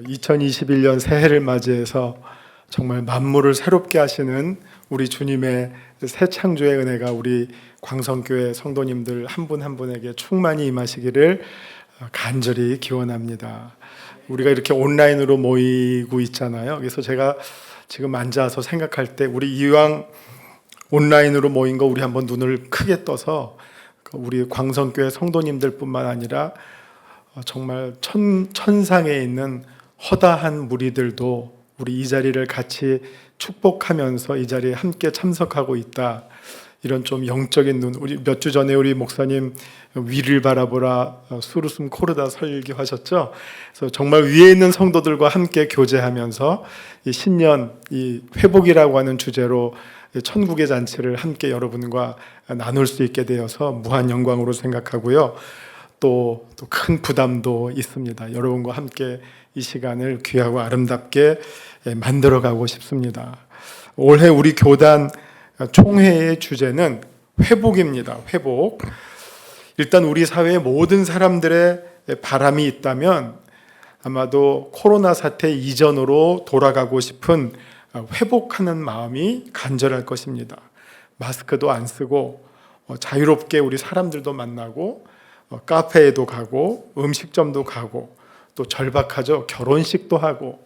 2021년 새해를 맞이해서 정말 만물을 새롭게 하시는 우리 주님의 새 창조의 은혜가 우리 광성교회 성도님들 한 분 한 분에게 충만히 임하시기를 간절히 기원합니다. 우리가 이렇게 온라인으로 모이고 있잖아요. 그래서 제가 지금 앉아서 생각할 때 우리 이왕 온라인으로 모인 거 우리 한번 눈을 크게 떠서 우리 광성교회 성도님들뿐만 아니라 정말 천상에 있는 허다한 무리들도 우리 이 자리를 같이 축복하면서 이 자리에 함께 참석하고 있다. 이런 좀 영적인 눈, 우리 몇 주 전에 우리 목사님 위를 바라보라 수르숨 코르다 설교하셨죠. 그래서 정말 위에 있는 성도들과 함께 교제하면서 이 신년 이 회복이라고 하는 주제로 천국의 잔치를 함께 여러분과 나눌 수 있게 되어서 무한 영광으로 생각하고요. 또 큰 부담도 있습니다. 여러분과 함께 이 시간을 귀하고 아름답게 만들어가고 싶습니다. 올해 우리 교단 총회의 주제는 회복입니다. 회복. 일단 우리 사회의 모든 사람들의 바람이 있다면 아마도 코로나 사태 이전으로 돌아가고 싶은 회복하는 마음이 간절할 것입니다. 마스크도 안 쓰고 자유롭게 우리 사람들도 만나고 카페에도 가고 음식점도 가고 또 절박하죠. 결혼식도 하고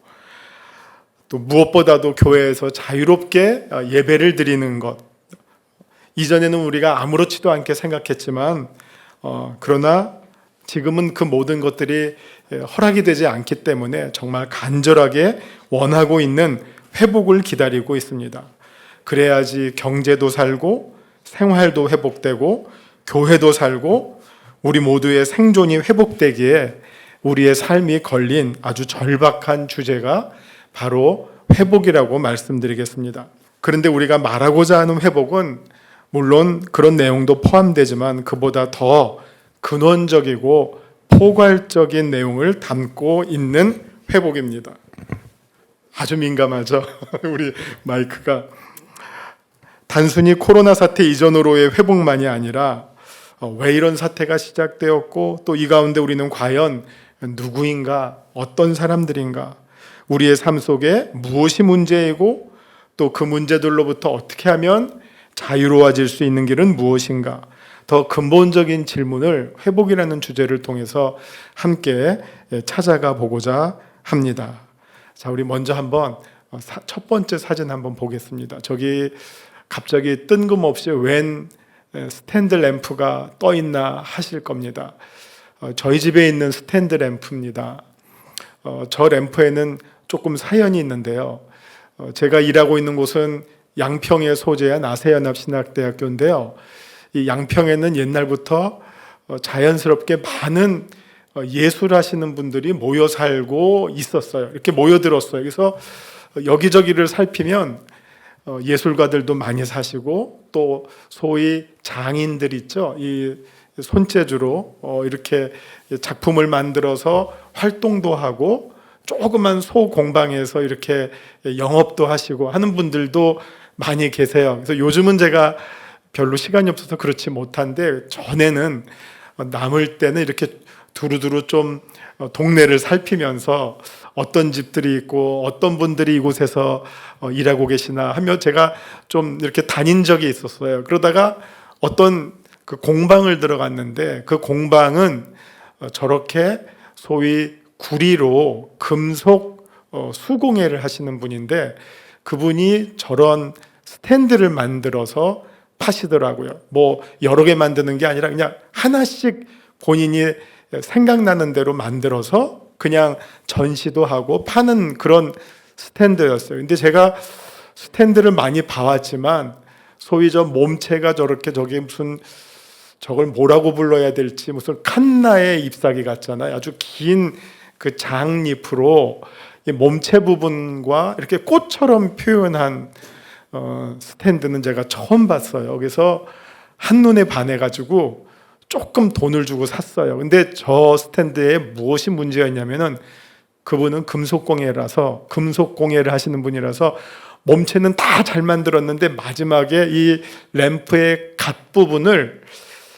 또 무엇보다도 교회에서 자유롭게 예배를 드리는 것. 이전에는 우리가 아무렇지도 않게 생각했지만 그러나 지금은 그 모든 것들이 허락이 되지 않기 때문에 정말 간절하게 원하고 있는 회복을 기다리고 있습니다. 그래야지 경제도 살고 생활도 회복되고 교회도 살고 우리 모두의 생존이 회복되기에 우리의 삶이 걸린 아주 절박한 주제가 바로 회복이라고 말씀드리겠습니다. 그런데 우리가 말하고자 하는 회복은 물론 그런 내용도 포함되지만 그보다 더 근원적이고 포괄적인 내용을 담고 있는 회복입니다. 아주 민감하죠? 우리 마이크가. 단순히 코로나 사태 이전으로의 회복만이 아니라 왜 이런 사태가 시작되었고 또 이 가운데 우리는 과연 누구인가, 어떤 사람들인가, 우리의 삶 속에 무엇이 문제이고 또 그 문제들로부터 어떻게 하면 자유로워질 수 있는 길은 무엇인가, 더 근본적인 질문을 회복이라는 주제를 통해서 함께 찾아가 보고자 합니다. 자, 우리 먼저 한번 첫 번째 사진 한번 보겠습니다. 저기 갑자기 뜬금없이 웬 스탠드 램프가 떠 있나 하실 겁니다. 저희 집에 있는 스탠드 램프입니다. 저 램프에는 조금 사연이 있는데요. 제가 일하고 있는 곳은 양평에 소재한 아세연합신학대학교인데요. 이 양평에는 옛날부터 자연스럽게 많은 예술하시는 분들이 모여 살고 있었어요. 이렇게 모여들었어요. 그래서 여기저기를 살피면 예술가들도 많이 사시고 또 소위 장인들 있죠. 이 손재주로 이렇게 작품을 만들어서 활동도 하고 조그만 소공방에서 이렇게 영업도 하시고 하는 분들도 많이 계세요. 그래서 요즘은 제가 별로 시간이 없어서 그렇지 못한데 전에는 남을 때는 이렇게 두루두루 좀 동네를 살피면서 어떤 집들이 있고 어떤 분들이 이곳에서 일하고 계시나 하며 제가 좀 이렇게 다닌 적이 있었어요. 그러다가 어떤 그 공방을 들어갔는데 그 공방은 저렇게 소위 구리로 금속 수공예를 하시는 분인데 그분이 저런 스탠드를 만들어서 파시더라고요. 뭐 여러 개 만드는 게 아니라 그냥 하나씩 본인이 생각나는 대로 만들어서 그냥 전시도 하고 파는 그런 스탠드였어요. 근데 제가 스탠드를 많이 봐왔지만 소위 저 몸체가 저렇게 저게 무슨 저걸 뭐라고 불러야 될지 무슨 칸나의 잎사귀 같잖아요. 아주 긴 그 장잎으로 몸체 부분과 이렇게 꽃처럼 표현한 스탠드는 제가 처음 봤어요. 그래서 한눈에 반해가지고 조금 돈을 주고 샀어요. 근데 저 스탠드에 무엇이 문제였냐면은 그분은 금속공예라서 금속공예를 하시는 분이라서 몸체는 다 잘 만들었는데 마지막에 이 램프의 갓 부분을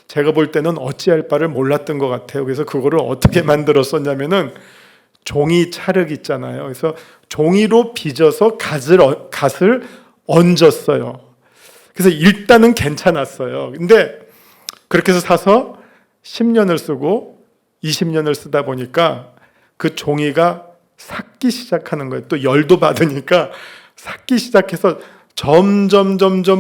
제가 볼 때는 어찌할 바를 몰랐던 것 같아요. 그래서 그거를 어떻게 만들었었냐면은 종이 찰흙 있잖아요. 그래서 종이로 빚어서 갓을 얹었어요. 그래서 일단은 괜찮았어요. 근데 그렇게 해서 사서 10년을 쓰고 20년을 쓰다 보니까 그 종이가 삭기 시작하는 거예요. 또 열도 받으니까 삭기 시작해서 점점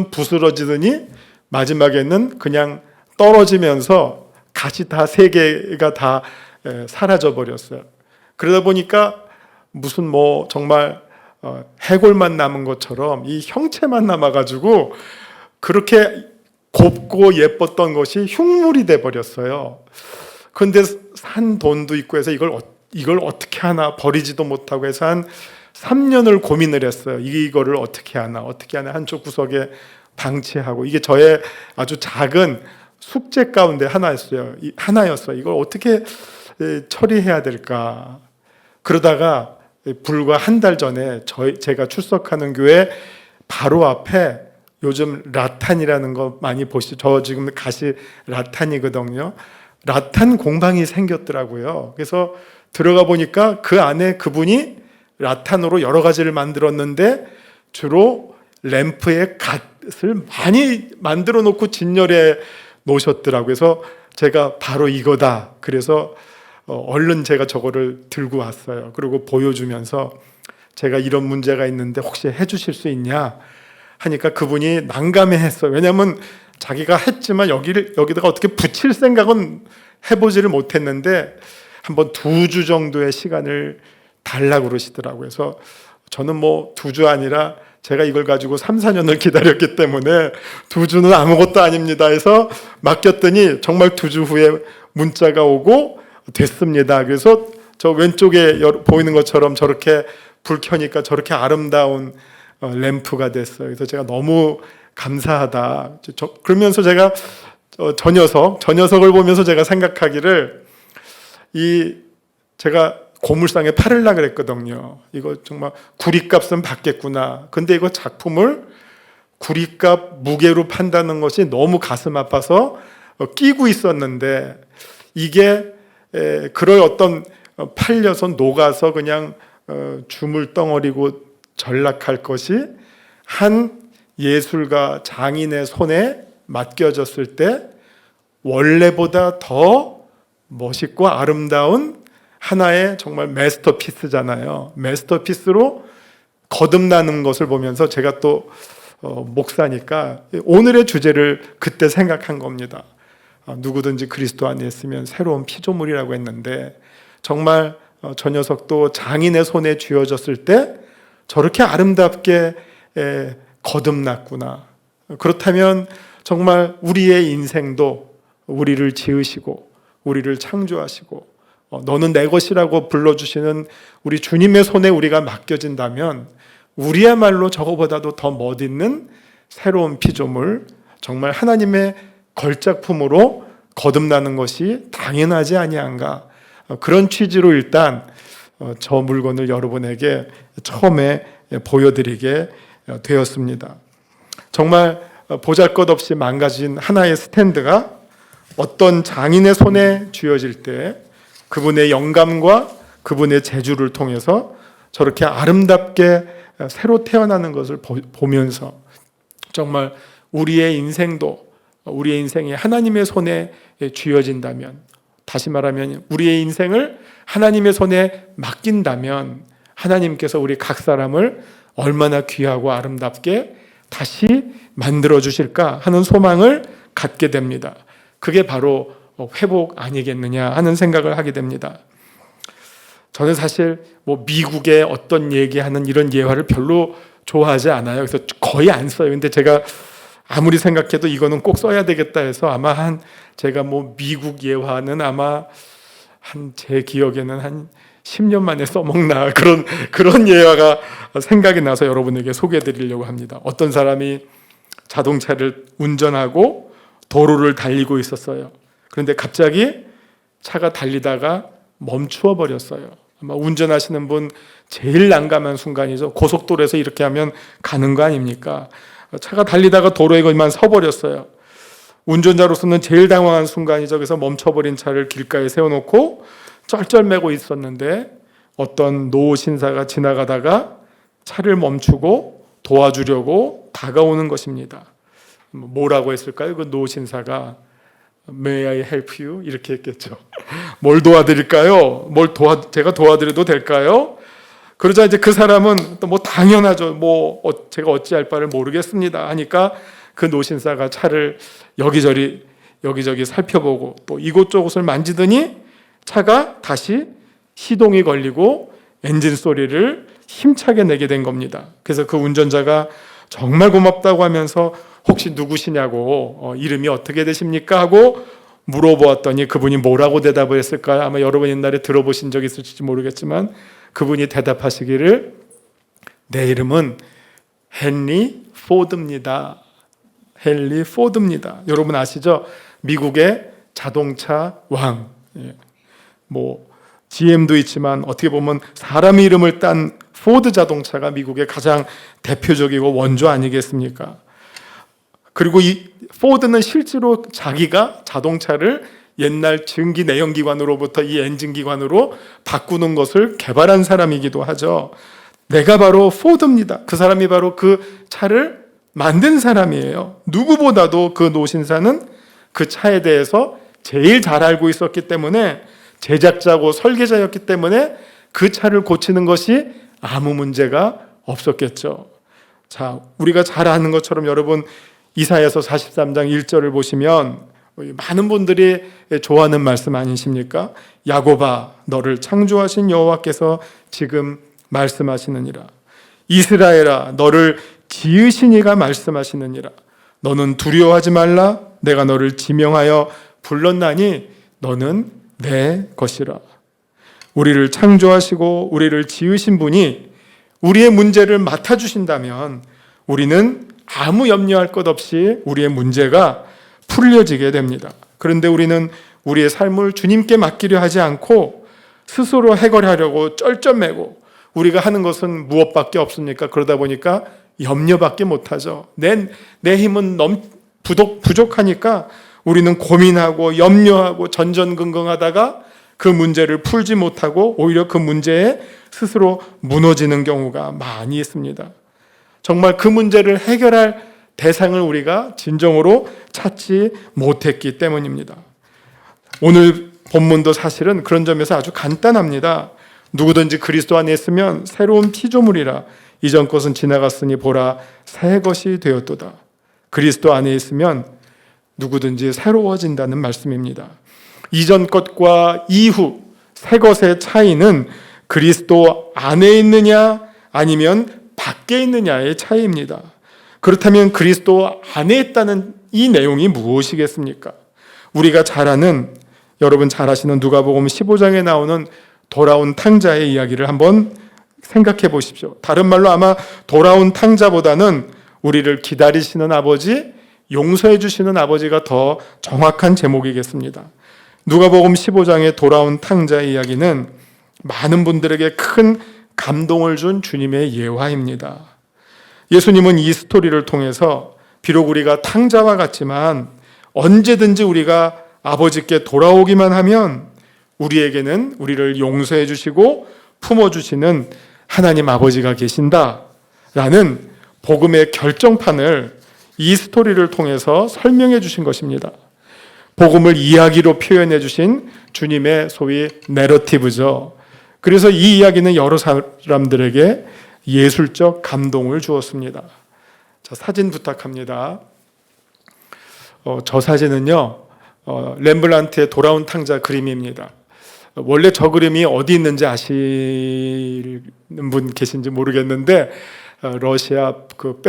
부스러지더니 마지막에는 그냥 떨어지면서 갓이 다 3개가 다 사라져 버렸어요. 그러다 보니까 무슨 뭐 정말 해골만 남은 것처럼 이 형체만 남아가지고 그렇게 곱고 예뻤던 것이 흉물이 돼 버렸어요. 그런데 산 돈도 있고 해서 이걸 어떻게 하나, 버리지도 못하고 해서 한 3년을 고민을 했어요. 이거를 어떻게 하나 한쪽 구석에 방치하고, 이게 저의 아주 작은 숙제 가운데 하나였어요. 이걸 어떻게 처리해야 될까. 그러다가 불과 한 달 전에 제가 출석하는 교회 바로 앞에 요즘 라탄이라는 거 많이 보시죠. 저 지금 갓이 라탄이거든요. 라탄 공방이 생겼더라고요. 그래서 들어가 보니까 그 안에 그분이 라탄으로 여러 가지를 만들었는데 주로 램프에 갓을 많이 만들어 놓고 진열해 놓으셨더라고요. 그래서 제가 바로 이거다. 그래서 얼른 제가 저거를 들고 왔어요. 그리고 보여주면서 제가 이런 문제가 있는데 혹시 해주실 수 있냐 하니까 그분이 난감해했어요. 왜냐하면 자기가 했지만 여기다가 어떻게 붙일 생각은 해보지를 못했는데 한번 2주 정도의 시간을 달라고 그러시더라고요. 그래서 저는 뭐 2주 아니라 제가 이걸 가지고 3, 4년을 기다렸기 때문에 2주는 아무것도 아닙니다 해서 맡겼더니 정말 2주 후에 문자가 오고 됐습니다. 그래서 저 왼쪽에 보이는 것처럼 저렇게 불 켜니까 저렇게 아름다운 램프가 됐어요. 그래서 제가 너무 감사하다. 그러면서 제가 저 녀석을 보면서 제가 생각하기를 제가 고물상에 팔으려고 그랬거든요. 이거 정말 구리값은 받겠구나. 근데 이거 작품을 구리값 무게로 판다는 것이 너무 가슴 아파서 끼고 있었는데 이게 그럴 어떤 팔려서 녹아서 그냥 주물덩어리고 전락할 것이 한 예술가 장인의 손에 맡겨졌을 때 원래보다 더 멋있고 아름다운 하나의 정말 마스터피스잖아요. 마스터피스로 거듭나는 것을 보면서 제가 또 목사니까 오늘의 주제를 그때 생각한 겁니다. 누구든지 그리스도 안에 있으면 새로운 피조물이라고 했는데 정말 저 녀석도 장인의 손에 쥐어졌을 때 저렇게 아름답게 거듭났구나. 그렇다면 정말 우리의 인생도 우리를 지으시고 우리를 창조하시고 너는 내 것이라고 불러주시는 우리 주님의 손에 우리가 맡겨진다면 우리야말로 저거보다도 더 멋있는 새로운 피조물, 정말 하나님의 걸작품으로 거듭나는 것이 당연하지 아니한가. 그런 취지로 일단 저 물건을 여러분에게 처음에 보여드리게 되었습니다. 정말 보잘것없이 망가진 하나의 스탠드가 어떤 장인의 손에 쥐어질 때 그분의 영감과 그분의 재주를 통해서 저렇게 아름답게 새로 태어나는 것을 보면서 정말 우리의 인생이 하나님의 손에 쥐어진다면, 다시 말하면 우리의 인생을 하나님의 손에 맡긴다면 하나님께서 우리 각 사람을 얼마나 귀하고 아름답게 다시 만들어 주실까 하는 소망을 갖게 됩니다. 그게 바로 회복 아니겠느냐 하는 생각을 하게 됩니다. 저는 사실 뭐 미국의 어떤 얘기하는 이런 예화를 별로 좋아하지 않아요. 그래서 거의 안 써요. 근데 제가 아무리 생각해도 이거는 꼭 써야 되겠다 해서 아마 제가 뭐 미국 예화는 아마 제 기억에는 한 10년 만에 써먹나 그런 예화가 생각이 나서 여러분에게 소개해 드리려고 합니다. 어떤 사람이 자동차를 운전하고 도로를 달리고 있었어요. 그런데 갑자기 차가 달리다가 멈추어 버렸어요. 아마 운전하시는 분 제일 난감한 순간이죠. 고속도로에서 이렇게 하면 가는 거 아닙니까? 차가 달리다가 도로에 그만 서버렸어요. 운전자로서는 제일 당황한 순간이죠. 그래서 멈춰버린 차를 길가에 세워놓고 쩔쩔매고 있었는데 어떤 노 신사가 지나가다가 차를 멈추고 도와주려고 다가오는 것입니다. 뭐라고 했을까요? 그 노 신사가 May I help you? 이렇게 했겠죠. 뭘 도와드릴까요? 제가 도와드려도 될까요? 그러자 이제 그 사람은 또 뭐 당연하죠. 제가 어찌할 바를 모르겠습니다 하니까 그 노신사가 차를 여기저기 살펴보고 또 이곳저곳을 만지더니 차가 다시 시동이 걸리고 엔진 소리를 힘차게 내게 된 겁니다. 그래서 그 운전자가 정말 고맙다고 하면서 혹시 누구시냐고 이름이 어떻게 되십니까? 하고 물어보았더니 그분이 뭐라고 대답을 했을까요? 아마 여러분 옛날에 들어보신 적 있을지 모르겠지만 그분이 대답하시기를 내 이름은 헨리 포드입니다. 헨리 포드입니다. 여러분 아시죠? 미국의 자동차 왕. GM도 있지만 어떻게 보면 사람 이름을 딴 포드 자동차가 미국의 가장 대표적이고 원조 아니겠습니까? 그리고 이 포드는 실제로 자기가 자동차를 옛날 증기 내연기관으로부터 이 엔진기관으로 바꾸는 것을 개발한 사람이기도 하죠. 내가 바로 포드입니다. 그 사람이 바로 그 차를 만든 사람이에요. 누구보다도 그 노신사는 그 차에 대해서 제일 잘 알고 있었기 때문에 제작자고 설계자였기 때문에 그 차를 고치는 것이 아무 문제가 없었겠죠. 자, 우리가 잘 아는 것처럼 여러분 이사야서 43장 1절을 보시면 많은 분들이 좋아하는 말씀 아니십니까? 야곱아 너를 창조하신 여호와께서 지금 말씀하시느니라. 이스라엘아 너를 지으신 이가 말씀하시느니라. 너는 두려워하지 말라. 내가 너를 지명하여 불렀나니 너는 내 것이라. 우리를 창조하시고 우리를 지으신 분이 우리의 문제를 맡아주신다면 우리는 아무 염려할 것 없이 우리의 문제가 풀려지게 됩니다. 그런데 우리는 우리의 삶을 주님께 맡기려 하지 않고 스스로 해결하려고 쩔쩔매고 우리가 하는 것은 무엇밖에 없습니까? 그러다 보니까 염려밖에 못하죠. 내 힘은 부족하니까 우리는 고민하고 염려하고 전전긍긍하다가 그 문제를 풀지 못하고 오히려 그 문제에 스스로 무너지는 경우가 많이 있습니다. 정말 그 문제를 해결할 대상을 우리가 진정으로 찾지 못했기 때문입니다. 오늘 본문도 사실은 그런 점에서 아주 간단합니다. 누구든지 그리스도 안에 있으면 새로운 피조물이라 이전 것은 지나갔으니 보라 새 것이 되었도다. 그리스도 안에 있으면 누구든지 새로워진다는 말씀입니다. 이전 것과 이후 새 것의 차이는 그리스도 안에 있느냐 아니면 밖에 있느냐의 차이입니다. 그렇다면 그리스도 안에 있다는 이 내용이 무엇이겠습니까? 우리가 잘 아는, 여러분 잘 아시는 누가복음 15장에 나오는 돌아온 탕자의 이야기를 한번 생각해 보십시오. 다른 말로 아마 돌아온 탕자보다는 우리를 기다리시는 아버지, 용서해 주시는 아버지가 더 정확한 제목이겠습니다. 누가복음 15장의 돌아온 탕자의 이야기는 많은 분들에게 큰 감동을 준 주님의 예화입니다. 예수님은 이 스토리를 통해서 비록 우리가 탕자와 같지만 언제든지 우리가 아버지께 돌아오기만 하면 우리에게는 우리를 용서해 주시고 품어주시는 하나님 아버지가 계신다라는 복음의 결정판을 이 스토리를 통해서 설명해 주신 것입니다. 복음을 이야기로 표현해 주신 주님의 소위 내러티브죠. 그래서 이 이야기는 여러 사람들에게 예술적 감동을 주었습니다. 자, 사진 부탁합니다. 저 사진은요, 렘블란트의 돌아온 탕자 그림입니다. 원래 저 그림이 어디 있는지 아시는 분 계신지 모르겠는데, 러시아 그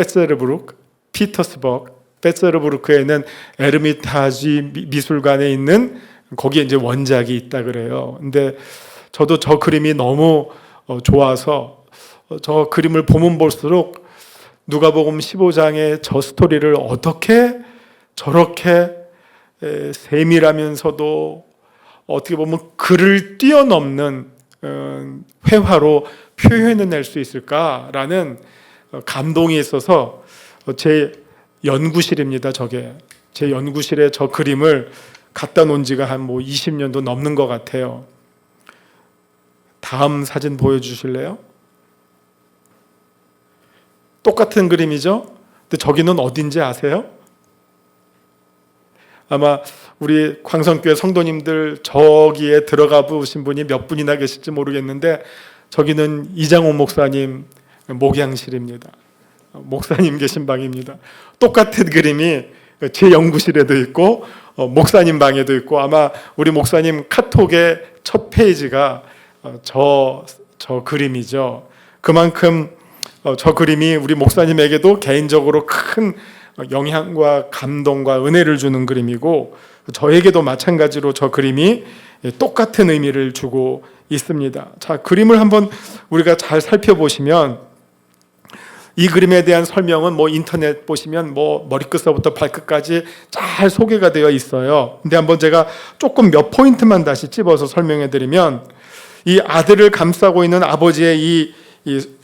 피터스버그 베츠르부르크에 있는 에르미타지 미술관에 있는 거기에 이제 원작이 있다 그래요. 근데 저도 저 그림이 너무 좋아서 저 그림을 보면 볼수록 누가복음 15장의 저 스토리를 어떻게 저렇게 세밀하면서도 어떻게 보면 글을 뛰어넘는 회화로 표현해낼 수 있을까라는 감동이 있어서 제 연구실입니다. 저게 제 연구실에 저 그림을 갖다 놓은 지가 한 20년도 넘는 것 같아요. 다음 사진 보여주실래요? 똑같은 그림이죠? 근데 저기는 어딘지 아세요? 아마 우리 광성교회 성도님들 저기에 들어가 보신 분이 몇 분이나 계실지 모르겠는데 저기는 이장호 목사님 목양실입니다. 목사님 계신 방입니다. 똑같은 그림이 제 연구실에도 있고 목사님 방에도 있고 아마 우리 목사님 카톡의 첫 페이지가 저 그림이죠. 그만큼 저 그림이 우리 목사님에게도 개인적으로 큰 영향과 감동과 은혜를 주는 그림이고 저에게도 마찬가지로 저 그림이 똑같은 의미를 주고 있습니다. 자, 그림을 한번 우리가 잘 살펴보시면 이 그림에 대한 설명은 인터넷 보시면 머리끝서부터 발끝까지 잘 소개가 되어 있어요. 근데 한번 제가 조금 몇 포인트만 다시 찝어서 설명해 드리면 이 아들을 감싸고 있는 아버지의 이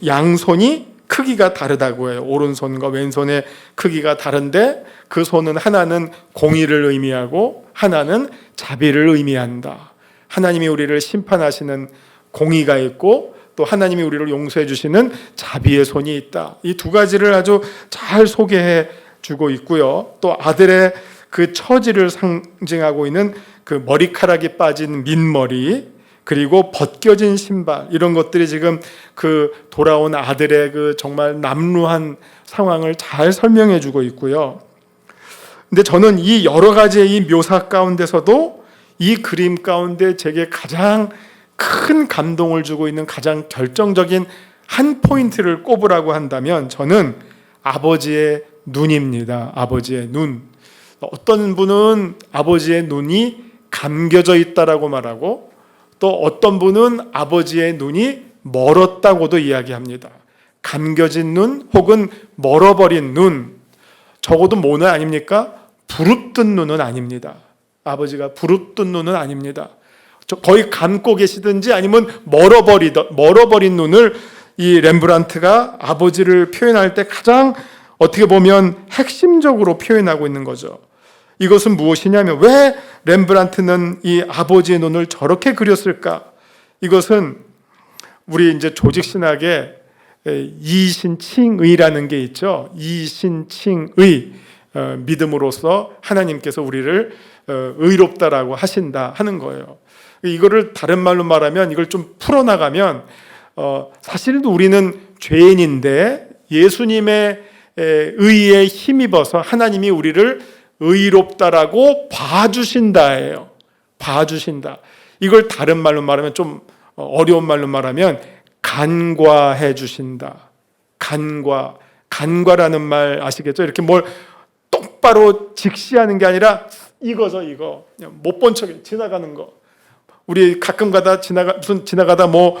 양손이 크기가 다르다고 해요. 오른손과 왼손의 크기가 다른데 그 손은 하나는 공의를 의미하고 하나는 자비를 의미한다. 하나님이 우리를 심판하시는 공의가 있고 또 하나님이 우리를 용서해 주시는 자비의 손이 있다. 이 두 가지를 아주 잘 소개해 주고 있고요. 또 아들의 그 처지를 상징하고 있는 그 머리카락이 빠진 민머리 그리고 벗겨진 신발 이런 것들이 지금 그 돌아온 아들의 그 정말 남루한 상황을 잘 설명해 주고 있고요. 근데 저는 이 여러 가지의 이 묘사 가운데서도 이 그림 가운데 제게 가장 큰 감동을 주고 있는 가장 결정적인 한 포인트를 꼽으라고 한다면 저는 아버지의 눈입니다. 아버지의 눈. 어떤 분은 아버지의 눈이 감겨져 있다라고 말하고 또 어떤 분은 아버지의 눈이 멀었다고도 이야기합니다. 감겨진 눈 혹은 멀어버린 눈. 적어도 뭐는 아닙니까? 부릅뜬 눈은 아닙니다. 아버지가 부릅뜬 눈은 아닙니다. 거의 감고 계시든지 아니면 멀어버린 눈을 이 렘브란트가 아버지를 표현할 때 가장 어떻게 보면 핵심적으로 표현하고 있는 거죠. 이것은 무엇이냐면 왜 렘브란트는 이 아버지의 눈을 저렇게 그렸을까? 이것은 우리 이제 조직신학에 이신칭의라는 게 있죠. 이신칭의 믿음으로써 하나님께서 우리를 의롭다라고 하신다 하는 거예요. 이거를 다른 말로 말하면 이걸 좀 풀어나가면 사실 우리는 죄인인데 예수님의 의에 힘입어서 하나님이 우리를 의롭다라고 봐주신다예요. 봐주신다. 이걸 다른 말로 말하면 좀 어려운 말로 말하면 간과해 주신다. 간과라는 말 아시겠죠? 이렇게 뭘 똑바로 직시하는 게 아니라 이거죠, 이거. 못 본 척 지나가는 거. 우리 가끔 가다 지나가다 못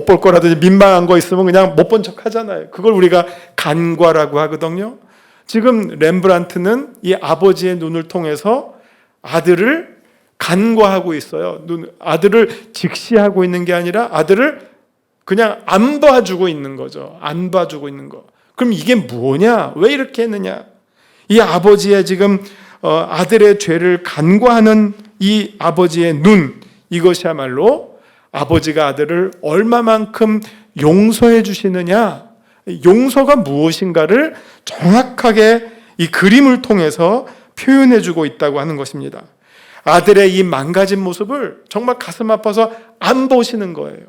볼 거라든지 민망한 거 있으면 그냥 못 본 척 하잖아요. 그걸 우리가 간과라고 하거든요. 지금 렘브란트는 이 아버지의 눈을 통해서 아들을 간과하고 있어요. 아들을 직시하고 있는 게 아니라 아들을 그냥 안 봐주고 있는 거죠. 안 봐주고 있는 거. 그럼 이게 뭐냐? 왜 이렇게 했느냐? 이 아버지의 지금 아들의 죄를 간과하는 이 아버지의 눈, 이것이야말로 아버지가 아들을 얼마만큼 용서해 주시느냐, 용서가 무엇인가를 정확하게 이 그림을 통해서 표현해 주고 있다고 하는 것입니다. 아들의 이 망가진 모습을 정말 가슴 아파서 안 보시는 거예요.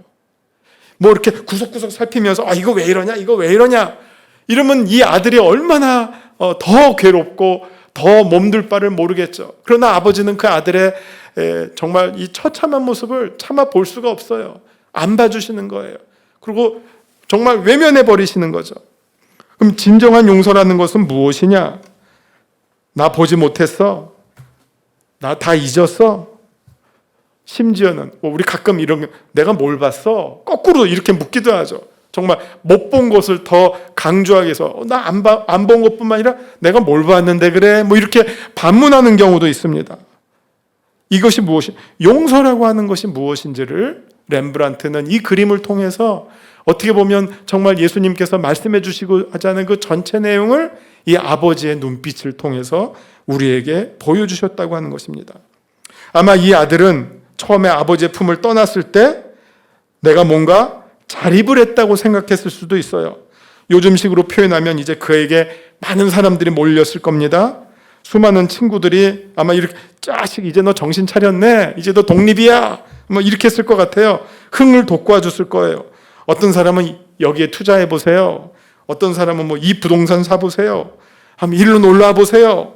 이렇게 구석구석 살피면서 이거 왜 이러냐, 이거 왜 이러냐 이러면 이 아들이 얼마나 더 괴롭고 더 몸둘 바를 모르겠죠. 그러나 아버지는 그 아들의 정말 이 처참한 모습을 참아 볼 수가 없어요. 안 봐주시는 거예요. 그리고 정말 외면해 버리시는 거죠. 그럼 진정한 용서라는 것은 무엇이냐? 나 보지 못했어. 나 다 잊었어. 심지어는 우리 가끔 이런 내가 뭘 봤어? 거꾸로 이렇게 묻기도 하죠. 정말 못 본 것을 더 강조하기 위해서 나 안 본 것뿐만 아니라 내가 뭘 봤는데 그래? 이렇게 반문하는 경우도 있습니다. 이것이 용서라고 하는 것이 무엇인지를 렘브란트는 이 그림을 통해서 어떻게 보면 정말 예수님께서 말씀해 주시고 하자는 그 전체 내용을 이 아버지의 눈빛을 통해서 우리에게 보여주셨다고 하는 것입니다. 아마 이 아들은 처음에 아버지의 품을 떠났을 때 내가 뭔가 자립을 했다고 생각했을 수도 있어요. 요즘식으로 표현하면 이제 그에게 많은 사람들이 몰렸을 겁니다. 수많은 친구들이 아마 이렇게 짜식 이제 너 정신 차렸네, 이제 너 독립이야, 뭐 이렇게 했을 것 같아요. 흥을 돋궈줬을 거예요. 어떤 사람은 여기에 투자해 보세요. 어떤 사람은 뭐 이 부동산 사보세요. 한번 일로 놀러 보세요.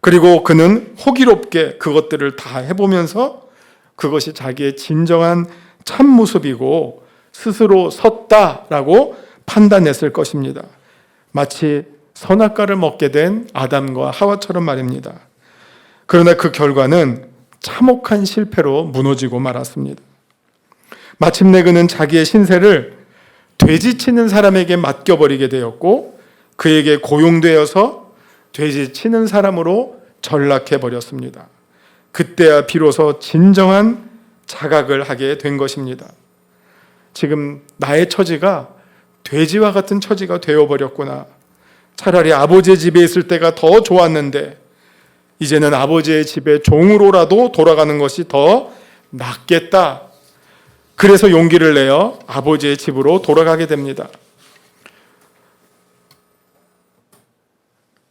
그리고 그는 호기롭게 그것들을 다 해보면서 그것이 자기의 진정한 참 모습이고 스스로 섰다라고 판단했을 것입니다. 마치 선악과를 먹게 된 아담과 하와처럼 말입니다. 그러나 그 결과는 참혹한 실패로 무너지고 말았습니다. 마침내 그는 자기의 신세를 돼지치는 사람에게 맡겨버리게 되었고 그에게 고용되어서 돼지치는 사람으로 전락해버렸습니다. 그때야 비로소 진정한 자각을 하게 된 것입니다. 지금 나의 처지가 돼지와 같은 처지가 되어버렸구나. 차라리 아버지의 집에 있을 때가 더 좋았는데 이제는 아버지의 집에 종으로라도 돌아가는 것이 더 낫겠다. 그래서 용기를 내어 아버지의 집으로 돌아가게 됩니다.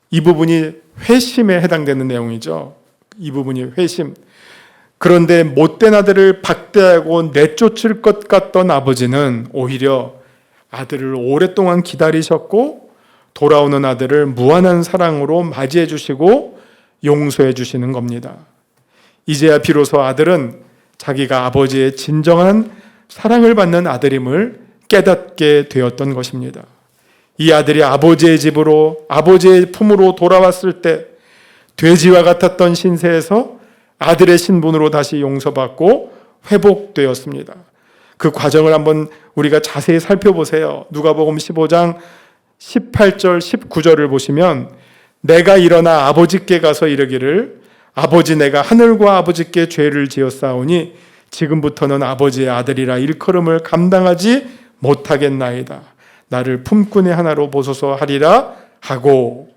이 부분이 회심에 해당되는 내용이죠. 이 부분이 회심. 그런데 못된 아들을 박대하고 내쫓을 것 같던 아버지는 오히려 아들을 오랫동안 기다리셨고 돌아오는 아들을 무한한 사랑으로 맞이해 주시고 용서해 주시는 겁니다. 이제야 비로소 아들은 자기가 아버지의 진정한 사랑을 받는 아들임을 깨닫게 되었던 것입니다. 이 아들이 아버지의 집으로, 아버지의 품으로 돌아왔을 때 돼지와 같았던 신세에서 아들의 신분으로 다시 용서받고 회복되었습니다. 그 과정을 한번 우리가 자세히 살펴보세요. 누가복음 15장 18절 19절을 보시면 내가 일어나 아버지께 가서 이르기를 아버지 내가 하늘과 아버지께 죄를 지었사오니 지금부터는 아버지의 아들이라 일컬음을 감당하지 못하겠나이다. 나를 품꾼의 하나로 보소서 하리라 하고,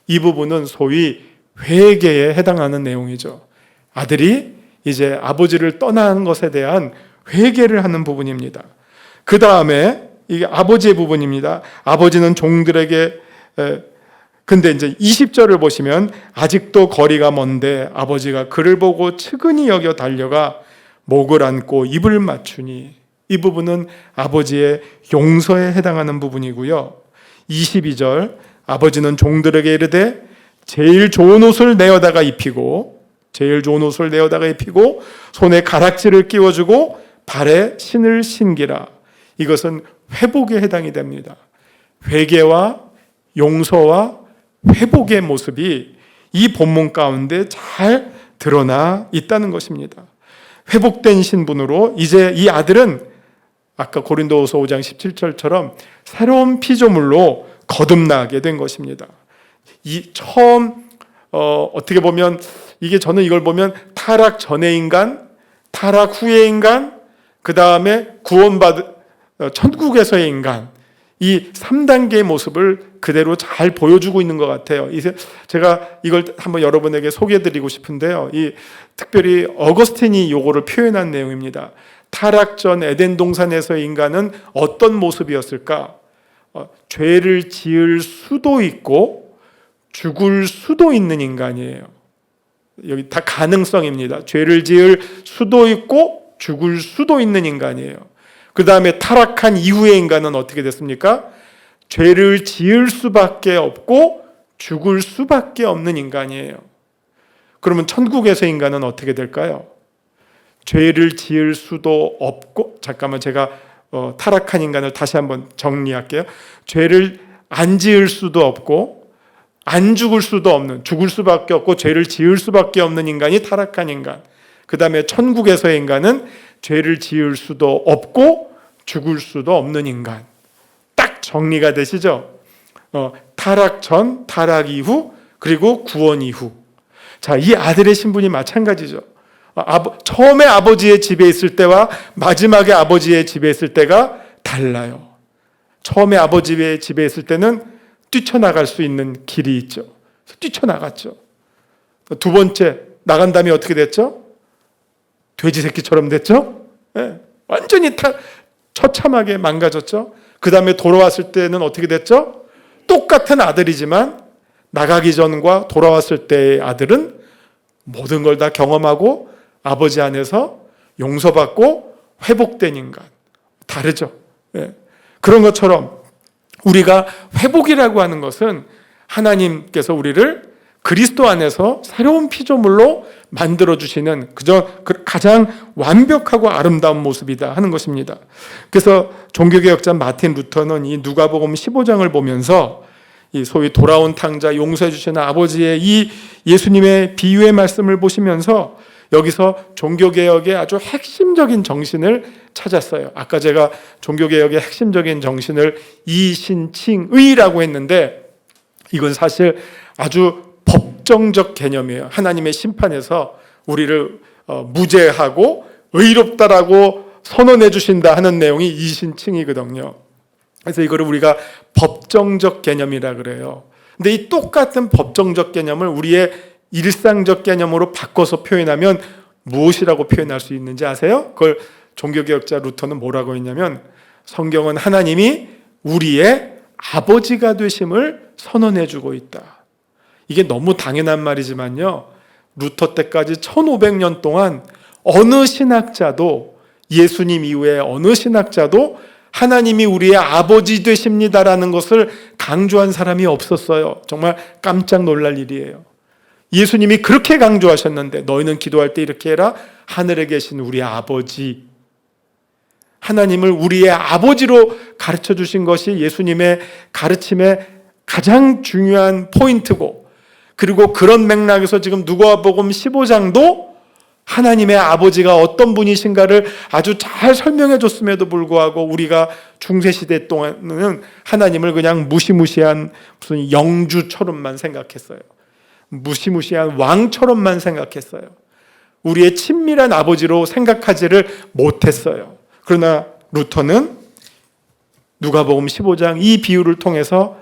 이 부분은 소위 회개에 해당하는 내용이죠. 아들이 이제 아버지를 떠나는 것에 대한 회개를 하는 부분입니다. 그 다음에 이게 아버지의 부분입니다. 아버지는 종들에게 근데 이제 20절을 보시면 아직도 거리가 먼데 아버지가 그를 보고 측은히 여겨 달려가 목을 안고 입을 맞추니, 이 부분은 아버지의 용서에 해당하는 부분이고요. 22절 아버지는 종들에게 이르되 제일 좋은 옷을 내어다가 입히고 손에 가락지를 끼워주고 발에 신을 신기라. 이것은 회복에 해당이 됩니다. 회개와 용서와 회복의 모습이 이 본문 가운데 잘 드러나 있다는 것입니다. 회복된 신분으로 이제 이 아들은 아까 고린도후서 5장 17절처럼 새로운 피조물로 거듭나게 된 것입니다. 이 처음 어떻게 보면 이게 저는 이걸 보면 타락 전의 인간, 타락 후의 인간, 그 다음에 구원받은 천국에서의 인간, 이 3단계의 모습을 그대로 잘 보여주고 있는 것 같아요. 제가 이걸 한번 여러분에게 소개해드리고 싶은데요. 특별히 어거스틴이 요거를 표현한 내용입니다. 타락 전 에덴 동산에서의 인간은 어떤 모습이었을까? 죄를 지을 수도 있고 죽을 수도 있는 인간이에요. 여기 다 가능성입니다. 죄를 지을 수도 있고 죽을 수도 있는 인간이에요. 그 다음에 타락한 이후의 인간은 어떻게 됐습니까? 죄를 지을 수밖에 없고 죽을 수밖에 없는 인간이에요. 그러면 천국에서 인간은 어떻게 될까요? 죄를 지을 수도 없고, 잠깐만 제가 타락한 인간을 다시 한번 정리할게요. 죄를 안 지을 수도 없고 안 죽을 수도 없는, 죽을 수밖에 없고 죄를 지을 수밖에 없는 인간이 타락한 인간. 그 다음에 천국에서의 인간은 죄를 지을 수도 없고 죽을 수도 없는 인간. 딱 정리가 되시죠? 타락 전, 타락 이후, 그리고 구원 이후. 자, 이 아들의 신분이 마찬가지죠. 처음에 아버지의 집에 있을 때와 마지막에 아버지의 집에 있을 때가 달라요. 처음에 아버지의 집에 있을 때는 뛰쳐나갈 수 있는 길이 있죠. 뛰쳐나갔죠. 두 번째 나간 다음에 어떻게 됐죠? 돼지 새끼처럼 됐죠? 예, 완전히 처참하게 망가졌죠. 그 다음에 돌아왔을 때는 어떻게 됐죠? 똑같은 아들이지만 나가기 전과 돌아왔을 때의 아들은 모든 걸 다 경험하고 아버지 안에서 용서받고 회복된 인간. 다르죠. 예. 그런 것처럼 우리가 회복이라고 하는 것은 하나님께서 우리를 그리스도 안에서 새로운 피조물로 만들어주시는 가장 완벽하고 아름다운 모습이다 하는 것입니다. 그래서 종교개혁자 마틴 루터는 이 누가복음 15장을 보면서 이 소위 돌아온 탕자 용서해 주시는 아버지의 이 예수님의 비유의 말씀을 보시면서 여기서 종교개혁의 아주 핵심적인 정신을 찾았어요. 아까 제가 종교개혁의 핵심적인 정신을 이신칭의라고 했는데 이건 사실 아주 법정적 개념이에요. 하나님의 심판에서 우리를 무죄하고 의롭다라고 선언해 주신다 하는 내용이 이신칭의거든요. 그래서 이거를 우리가 법정적 개념이라 그래요. 근데 이 똑같은 법정적 개념을 우리의 일상적 개념으로 바꿔서 표현하면 무엇이라고 표현할 수 있는지 아세요? 그걸 종교개혁자 루터는 뭐라고 했냐면 성경은 하나님이 우리의 아버지가 되심을 선언해 주고 있다. 이게 너무 당연한 말이지만요, 루터 때까지 1500년 동안 어느 신학자도, 예수님 이후에 어느 신학자도 하나님이 우리의 아버지 되십니다라는 것을 강조한 사람이 없었어요. 정말 깜짝 놀랄 일이에요. 예수님이 그렇게 강조하셨는데 너희는 기도할 때 이렇게 해라. 하늘에 계신 우리 아버지, 하나님을 우리의 아버지로 가르쳐 주신 것이 예수님의 가르침의 가장 중요한 포인트고, 그리고 그런 맥락에서 지금 누가복음 15장도 하나님의 아버지가 어떤 분이신가를 아주 잘 설명해 줬음에도 불구하고 우리가 중세시대 동안은 하나님을 그냥 무시무시한 무슨 영주처럼만 생각했어요. 무시무시한 왕처럼만 생각했어요. 우리의 친밀한 아버지로 생각하지를 못했어요. 그러나 루터는 누가복음 15장 이 비유를 통해서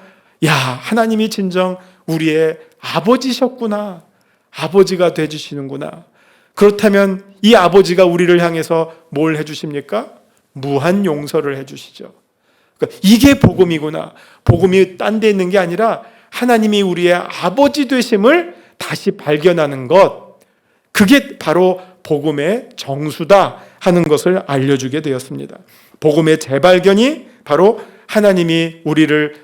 야, 하나님이 진정 우리의 아버지셨구나. 아버지가 되주시는구나. 그렇다면 이 아버지가 우리를 향해서 뭘 해주십니까? 무한 용서를 해주시죠. 그러니까 이게 복음이구나. 복음이 딴 데 있는 게 아니라 하나님이 우리의 아버지 되심을 다시 발견하는 것, 그게 바로 복음의 정수다 하는 것을 알려주게 되었습니다. 복음의 재발견이 바로 하나님이 우리를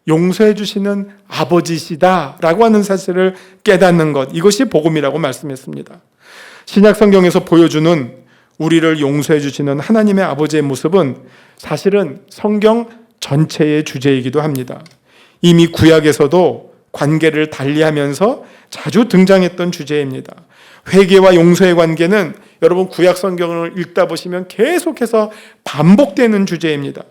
용서해 주시는 아버지시다라고 하는 사실을 깨닫는 것, 이것이 복음이라고 말씀했습니다. 신약 성경에서 보여주는 우리를 용서해 주시는 하나님의 아버지의 모습은 사실은 성경 전체의 주제이기도 합니다. 이미 구약에서도 관계를 달리하면서 자주 등장했던 주제입니다. 회개와 용서의 관계는 여러분 구약 성경을 읽다 보시면 계속해서 반복되는 주제입니다.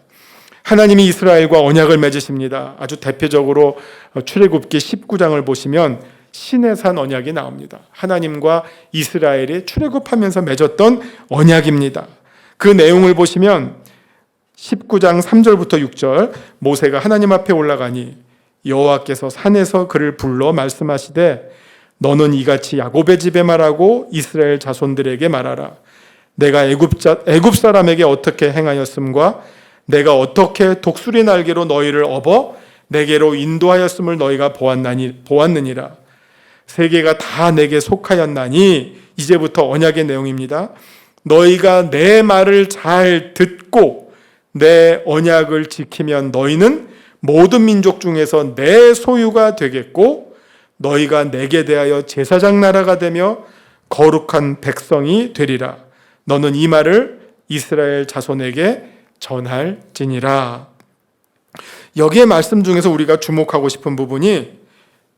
하나님이 이스라엘과 언약을 맺으십니다. 아주 대표적으로 출애굽기 19장을 보시면 시내산 언약이 나옵니다. 하나님과 이스라엘이 출애굽하면서 맺었던 언약입니다. 그 내용을 보시면 19장 3절부터 6절, 모세가 하나님 앞에 올라가니 여호와께서 산에서 그를 불러 말씀하시되 너는 이같이 야곱의 집에 말하고 이스라엘 자손들에게 말하라. 내가 애굽 사람에게 어떻게 행하였음과 내가 어떻게 독수리 날개로 너희를 업어 내게로 인도하였음을 너희가 보았느니라. 세계가 다 내게 속하였나니, 이제부터 언약의 내용입니다. 너희가 내 말을 잘 듣고 내 언약을 지키면 너희는 모든 민족 중에서 내 소유가 되겠고 너희가 내게 대하여 제사장 나라가 되며 거룩한 백성이 되리라. 너는 이 말을 이스라엘 자손에게 전할지니라. 여기에 말씀 중에서 우리가 주목하고 싶은 부분이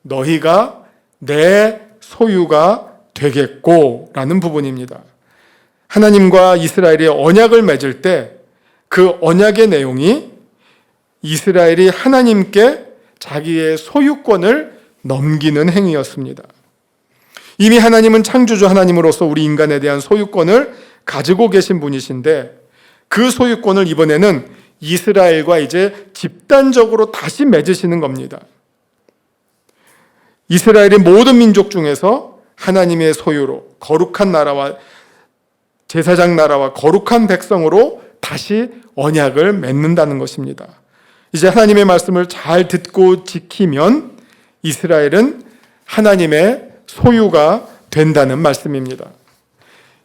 너희가 내 소유가 되겠고 라는 부분입니다. 하나님과 이스라엘이 언약을 맺을 때 그 언약의 내용이 이스라엘이 하나님께 자기의 소유권을 넘기는 행위였습니다. 이미 하나님은 창조주 하나님으로서 우리 인간에 대한 소유권을 가지고 계신 분이신데 그 소유권을 이번에는 이스라엘과 이제 집단적으로 다시 맺으시는 겁니다. 이스라엘의 모든 민족 중에서 하나님의 소유로 거룩한 나라와 제사장 나라와 거룩한 백성으로 다시 언약을 맺는다는 것입니다. 이제 하나님의 말씀을 잘 듣고 지키면 이스라엘은 하나님의 소유가 된다는 말씀입니다.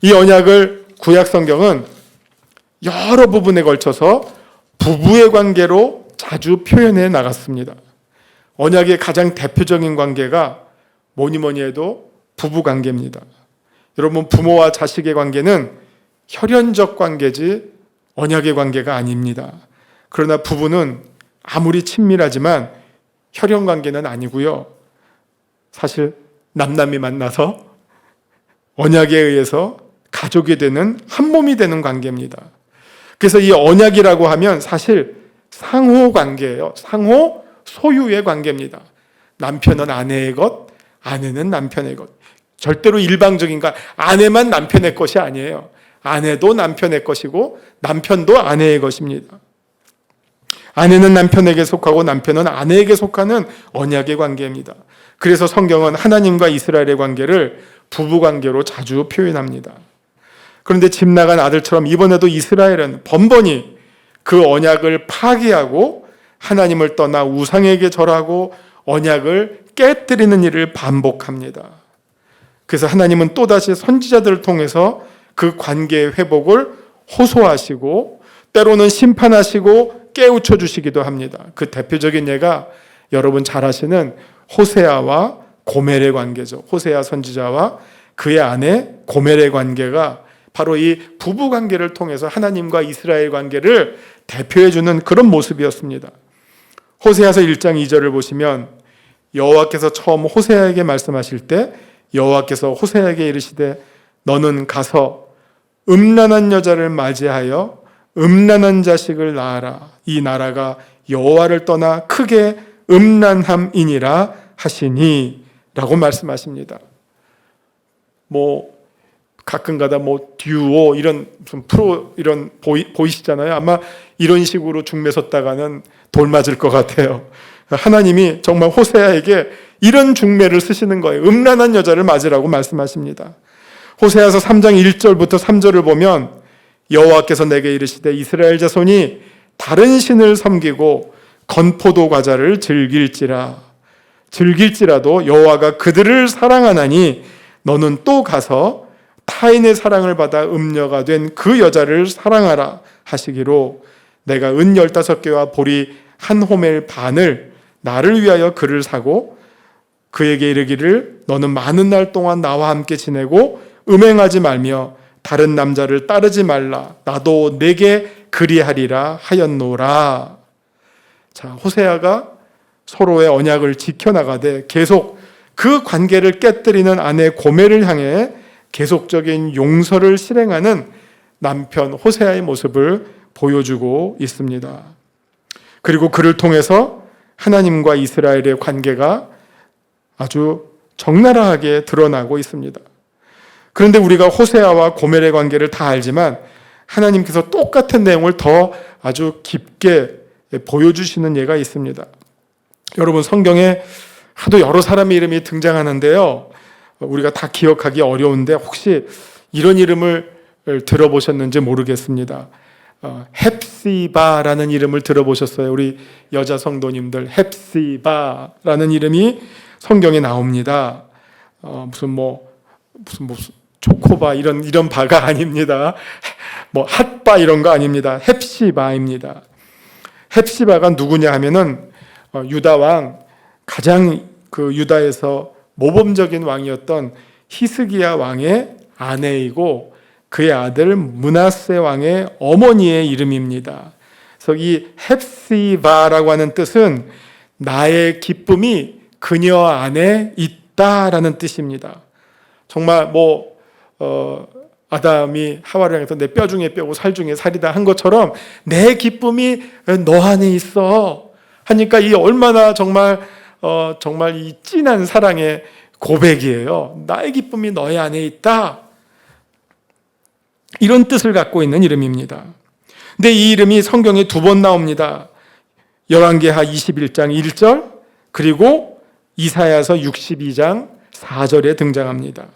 이 언약을 구약 성경은 여러 부분에 걸쳐서 부부의 관계로 자주 표현해 나갔습니다. 언약의 가장 대표적인 관계가 뭐니 해도 부부 관계입니다. 여러분, 부모와 자식의 관계는 혈연적 관계지 언약의 관계가 아닙니다. 그러나 부부는 아무리 친밀하지만 혈연 관계는 아니고요. 사실 남남이 만나서 언약에 의해서 가족이 되는 한 몸이 되는 관계입니다. 그래서 이 언약이라고 하면 사실 상호 관계예요. 상호 소유의 관계입니다. 남편은 아내의 것, 아내는 남편의 것. 절대로 일방적인가, 아내만 남편의 것이 아니에요. 아내도 남편의 것이고 남편도 아내의 것입니다. 아내는 남편에게 속하고 남편은 아내에게 속하는 언약의 관계입니다. 그래서 성경은 하나님과 이스라엘의 관계를 부부관계로 자주 표현합니다. 그런데 집 나간 아들처럼 이번에도 이스라엘은 번번이 그 언약을 파기하고 하나님을 떠나 우상에게 절하고 언약을 깨뜨리는 일을 반복합니다. 그래서 하나님은 또다시 선지자들을 통해서 그 관계의 회복을 호소하시고 때로는 심판하시고 깨우쳐 주시기도 합니다. 그 대표적인 예가 여러분 잘 아시는 호세아와 고멜의 관계죠. 호세아 선지자와 그의 아내 고멜의 관계가 바로 이 부부 관계를 통해서 하나님과 이스라엘 관계를 대표해 주는 그런 모습이었습니다. 호세아서 1장 2절을 보시면 여호와께서 처음 호세아에게 말씀하실 때 여호와께서 호세아에게 이르시되 너는 가서 음란한 여자를 맞이하여 음란한 자식을 낳아라. 이 나라가 여호와를 떠나 크게 음란함이니라 하시니 라고 말씀하십니다. 가끔가다 듀오 이런 무슨 프로 이런 보이시잖아요. 아마 이런 식으로 중매 섰다가는 돌 맞을 것 같아요. 하나님이 정말 호세아에게 이런 중매를 쓰시는 거예요. 음란한 여자를 맞으라고 말씀하십니다. 호세아서 3장 1절부터 3절을 보면 여호와께서 내게 이르시되 이스라엘 자손이 다른 신을 섬기고 건포도 과자를 즐길지라도 여호와가 그들을 사랑하나니 너는 또 가서 타인의 사랑을 받아 음녀가 된 그 여자를 사랑하라 하시기로 내가 은 15개와 보리 한 호멜 반을 나를 위하여 그를 사고 그에게 이르기를 너는 많은 날 동안 나와 함께 지내고 음행하지 말며 다른 남자를 따르지 말라 나도 내게 그리하리라 하였노라. 자, 호세아가 서로의 언약을 지켜나가되 계속 그 관계를 깨뜨리는 아내 고멜을 향해 계속적인 용서를 실행하는 남편 호세아의 모습을 보여주고 있습니다. 그리고 그를 통해서 하나님과 이스라엘의 관계가 아주 적나라하게 드러나고 있습니다. 그런데 우리가 호세아와 고멜의 관계를 다 알지만 하나님께서 똑같은 내용을 더 아주 깊게 보여주시는 예가 있습니다. 여러분, 성경에 하도 여러 사람의 이름이 등장하는데요. 우리가 다 기억하기 어려운데 혹시 이런 이름을 들어보셨는지 모르겠습니다. 헵시바라는 이름을 들어보셨어요? 우리 여자 성도님들, 헵시바라는 이름이 성경에 나옵니다. 무슨 초코바 이런 바가 아닙니다. 핫바 이런 거 아닙니다. 헵시바입니다. 헵시바가 누구냐 하면은 유다 왕, 가장 그 유다에서 모범적인 왕이었던 히스기야 왕의 아내이고 그의 아들 므낫세 왕의 어머니의 이름입니다. 그래서 이 헵시바라고 하는 뜻은 나의 기쁨이 그녀 안에 있다라는 뜻입니다. 정말 아담이 하와를 향해서 내 뼈 중에 뼈고 살 중에 살이다 한 것처럼 내 기쁨이 너 안에 있어 하니까 이 얼마나 정말 이 진한 사랑의 고백이에요. 나의 기쁨이 너의 안에 있다. 이런 뜻을 갖고 있는 이름입니다. 근데 이 이름이 성경에 2번 나옵니다. 열왕기하 21장 1절 그리고 이사야서 62장 4절에 등장합니다.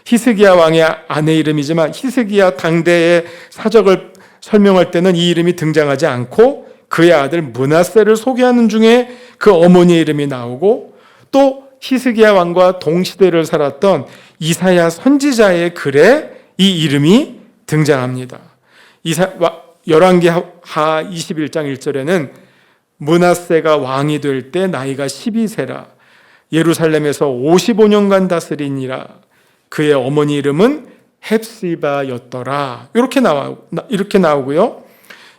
히스기야 왕의 아내 이름이지만 히스기야 당대의 사적을 설명할 때는 이 이름이 등장하지 않고 그의 아들 므낫세를 소개하는 중에 그 어머니의 이름이 나오고, 또 히스기야 왕과 동시대를 살았던 이사야 선지자의 글에 이 이름이 등장합니다. 열왕기하 21장 1절에는 므낫세가 왕이 될 때 나이가 12세라 예루살렘에서 55년간 다스리니라 그의 어머니 이름은 헵시바였더라. 이렇게 나오고요.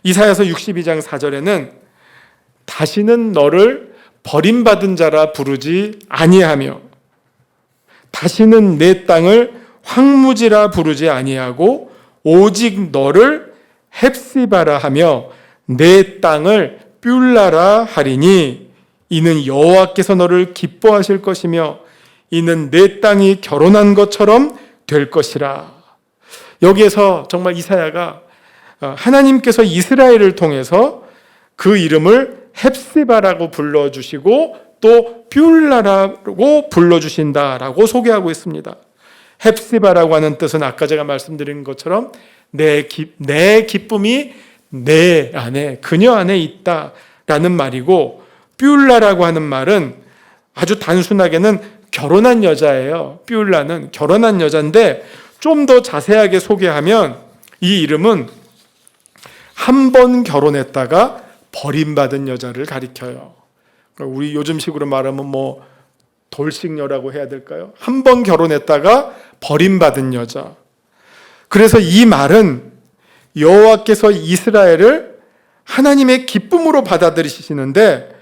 이사야서 62장 4절에는 다시는 너를 버림받은 자라 부르지 아니하며 다시는 내 땅을 황무지라 부르지 아니하고 오직 너를 헵시바라 하며 내 땅을 뷸라라 하리니 이는 여호와께서 너를 기뻐하실 것이며 이는 내 땅이 결혼한 것처럼 될 것이라. 여기에서 정말 이사야가 하나님께서 이스라엘을 통해서 그 이름을 헵시바라고 불러주시고 또 뷸라라고 불러주신다라고 소개하고 있습니다. 헵시바라고 하는 뜻은 아까 제가 말씀드린 것처럼 내 기쁨이 내 안에, 그녀 안에 있다라는 말이고, 뷸라라고 하는 말은 아주 단순하게는 결혼한 여자예요. 뷸라는 결혼한 여자인데 좀 더 자세하게 소개하면 이 이름은 한 번 결혼했다가 버림받은 여자를 가리켜요. 우리 요즘식으로 말하면 뭐 돌싱녀라고 해야 될까요? 한 번 결혼했다가 버림받은 여자. 그래서 이 말은 여호와께서 이스라엘을 하나님의 기쁨으로 받아들이시는데,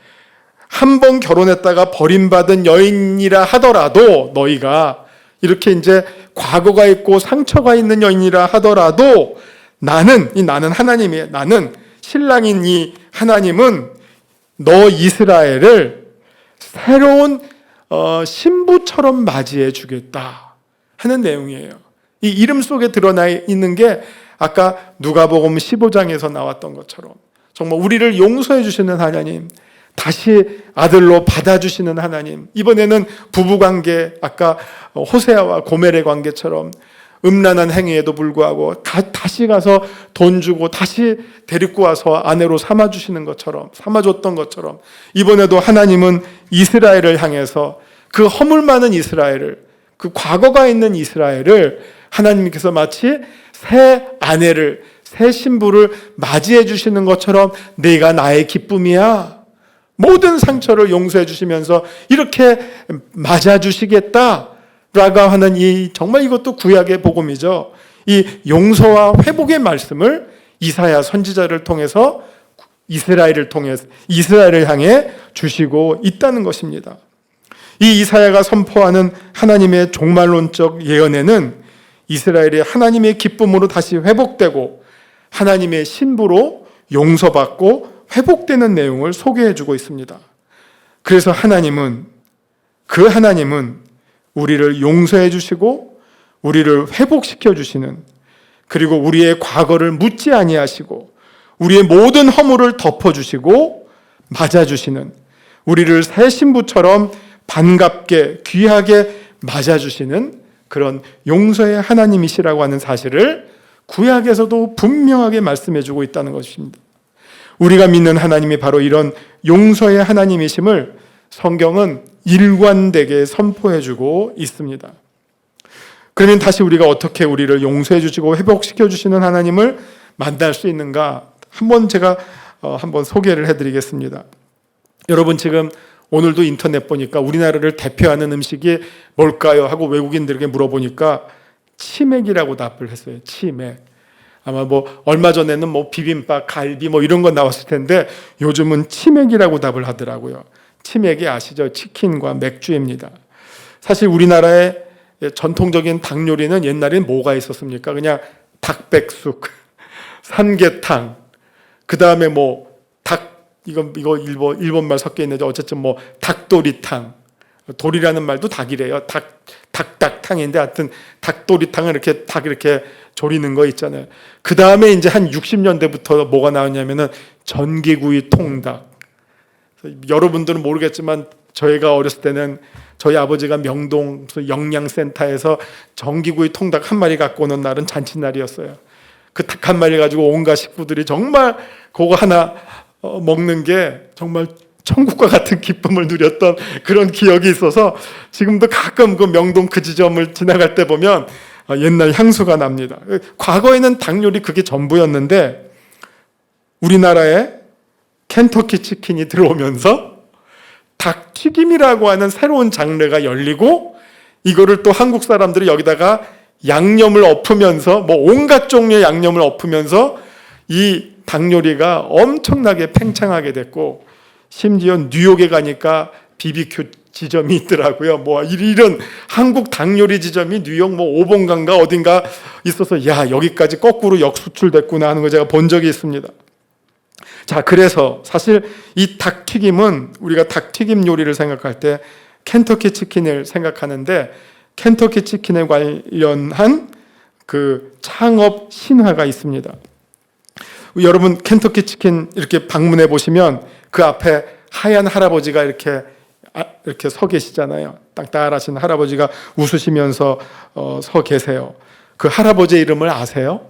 한 번 결혼했다가 버림받은 여인이라 하더라도, 너희가 이렇게 이제 과거가 있고 상처가 있는 여인이라 하더라도 나는 하나님이에요. 나는 신랑인 이 하나님은 너 이스라엘을 새로운 신부처럼 맞이해 주겠다 하는 내용이에요. 이 이름 속에 드러나 있는 게 아까 누가복음 15장에서 나왔던 것처럼 정말 우리를 용서해 주시는 하나님, 다시 아들로 받아주시는 하나님, 이번에는 부부관계, 아까 호세아와 고멜의 관계처럼 음란한 행위에도 불구하고 다시 가서 돈 주고 다시 데리고 와서 아내로 삼아주시는 것처럼, 삼아줬던 것처럼 이번에도 하나님은 이스라엘을 향해서 그 허물 많은 이스라엘을, 그 과거가 있는 이스라엘을 하나님께서 마치 새 아내를, 새 신부를 맞이해 주시는 것처럼 내가 나의 기쁨이야, 모든 상처를 용서해 주시면서 이렇게 맞아주시겠다라고 하는 이 정말 이것도 구약의 복음이죠. 이 용서와 회복의 말씀을 이사야 선지자를 통해서 이스라엘을 향해 주시고 있다는 것입니다. 이 이사야가 선포하는 하나님의 종말론적 예언에는 이스라엘이 하나님의 기쁨으로 다시 회복되고 하나님의 신부로 용서받고 회복되는 내용을 소개해 주고 있습니다. 그래서 하나님은 우리를 용서해 주시고 우리를 회복시켜 주시는, 그리고 우리의 과거를 묻지 아니하시고 우리의 모든 허물을 덮어 주시고 맞아 주시는, 우리를 새 신부처럼 반갑게 귀하게 맞아 주시는 그런 용서의 하나님이시라고 하는 사실을 구약에서도 분명하게 말씀해 주고 있다는 것입니다. 우리가 믿는 하나님이 바로 이런 용서의 하나님이심을 성경은 일관되게 선포해 주고 있습니다. 그러면 다시 우리가 어떻게 우리를 용서해 주시고 회복시켜 주시는 하나님을 만날 수 있는가? 제가 한번 소개를 해드리겠습니다. 여러분, 지금 오늘도 인터넷 보니까 우리나라를 대표하는 음식이 뭘까요? 하고 외국인들에게 물어보니까 치맥이라고 답을 했어요. 치맥. 아마 얼마 전에는 비빔밥, 갈비 이런 거 나왔을 텐데 요즘은 치맥이라고 답을 하더라고요. 치맥이 아시죠? 치킨과 맥주입니다. 사실 우리나라의 전통적인 닭 요리는 옛날엔 뭐가 있었습니까? 그냥 닭백숙, 삼계탕, 그 다음에 이거 일본말 섞여 있는데 어쨌든 닭도리탕, 도리라는 말도 닭이래요. 닭탕인데 하여튼 닭도리탕을 이렇게 닭 이렇게 조리는 거 있잖아요. 그 다음에 이제 한 60년대부터 뭐가 나왔냐면은 전기구이 통닭. 여러분들은 모르겠지만 저희가 어렸을 때는 저희 아버지가 명동 영양센터에서 전기구이 통닭 한 마리 갖고 오는 날은 잔칫날이었어요. 그 닭 한 마리 가지고 온갖 식구들이 정말 그거 하나 먹는 게 정말 천국과 같은 기쁨을 누렸던 그런 기억이 있어서 지금도 가끔 그 명동 그 지점을 지나갈 때 보면 옛날 향수가 납니다. 과거에는 닭 요리 그게 전부였는데 우리나라에 켄터키 치킨이 들어오면서 닭 튀김이라고 하는 새로운 장르가 열리고 이거를 또 한국 사람들이 여기다가 양념을 엎으면서 뭐 온갖 종류의 양념을 엎으면서 이 닭 요리가 엄청나게 팽창하게 됐고 심지어 뉴욕에 가니까 BBQ 지점이 있더라고요. 뭐 이런 한국 닭 요리 지점이 뉴욕 뭐 5번가인가 어딘가 있어서 야 여기까지 거꾸로 역수출됐구나 하는 거 제가 본 적이 있습니다. 자, 그래서 사실 이 닭튀김은 우리가 닭튀김 요리를 생각할 때 켄터키 치킨을 생각하는데 켄터키 치킨에 관련한 그 창업 신화가 있습니다. 여러분 켄터키 치킨 이렇게 방문해 보시면 그 앞에 하얀 할아버지가 이렇게 서 계시잖아요. 땅땅하신 할아버지가 웃으시면서 서 계세요. 그 할아버지의 이름을 아세요?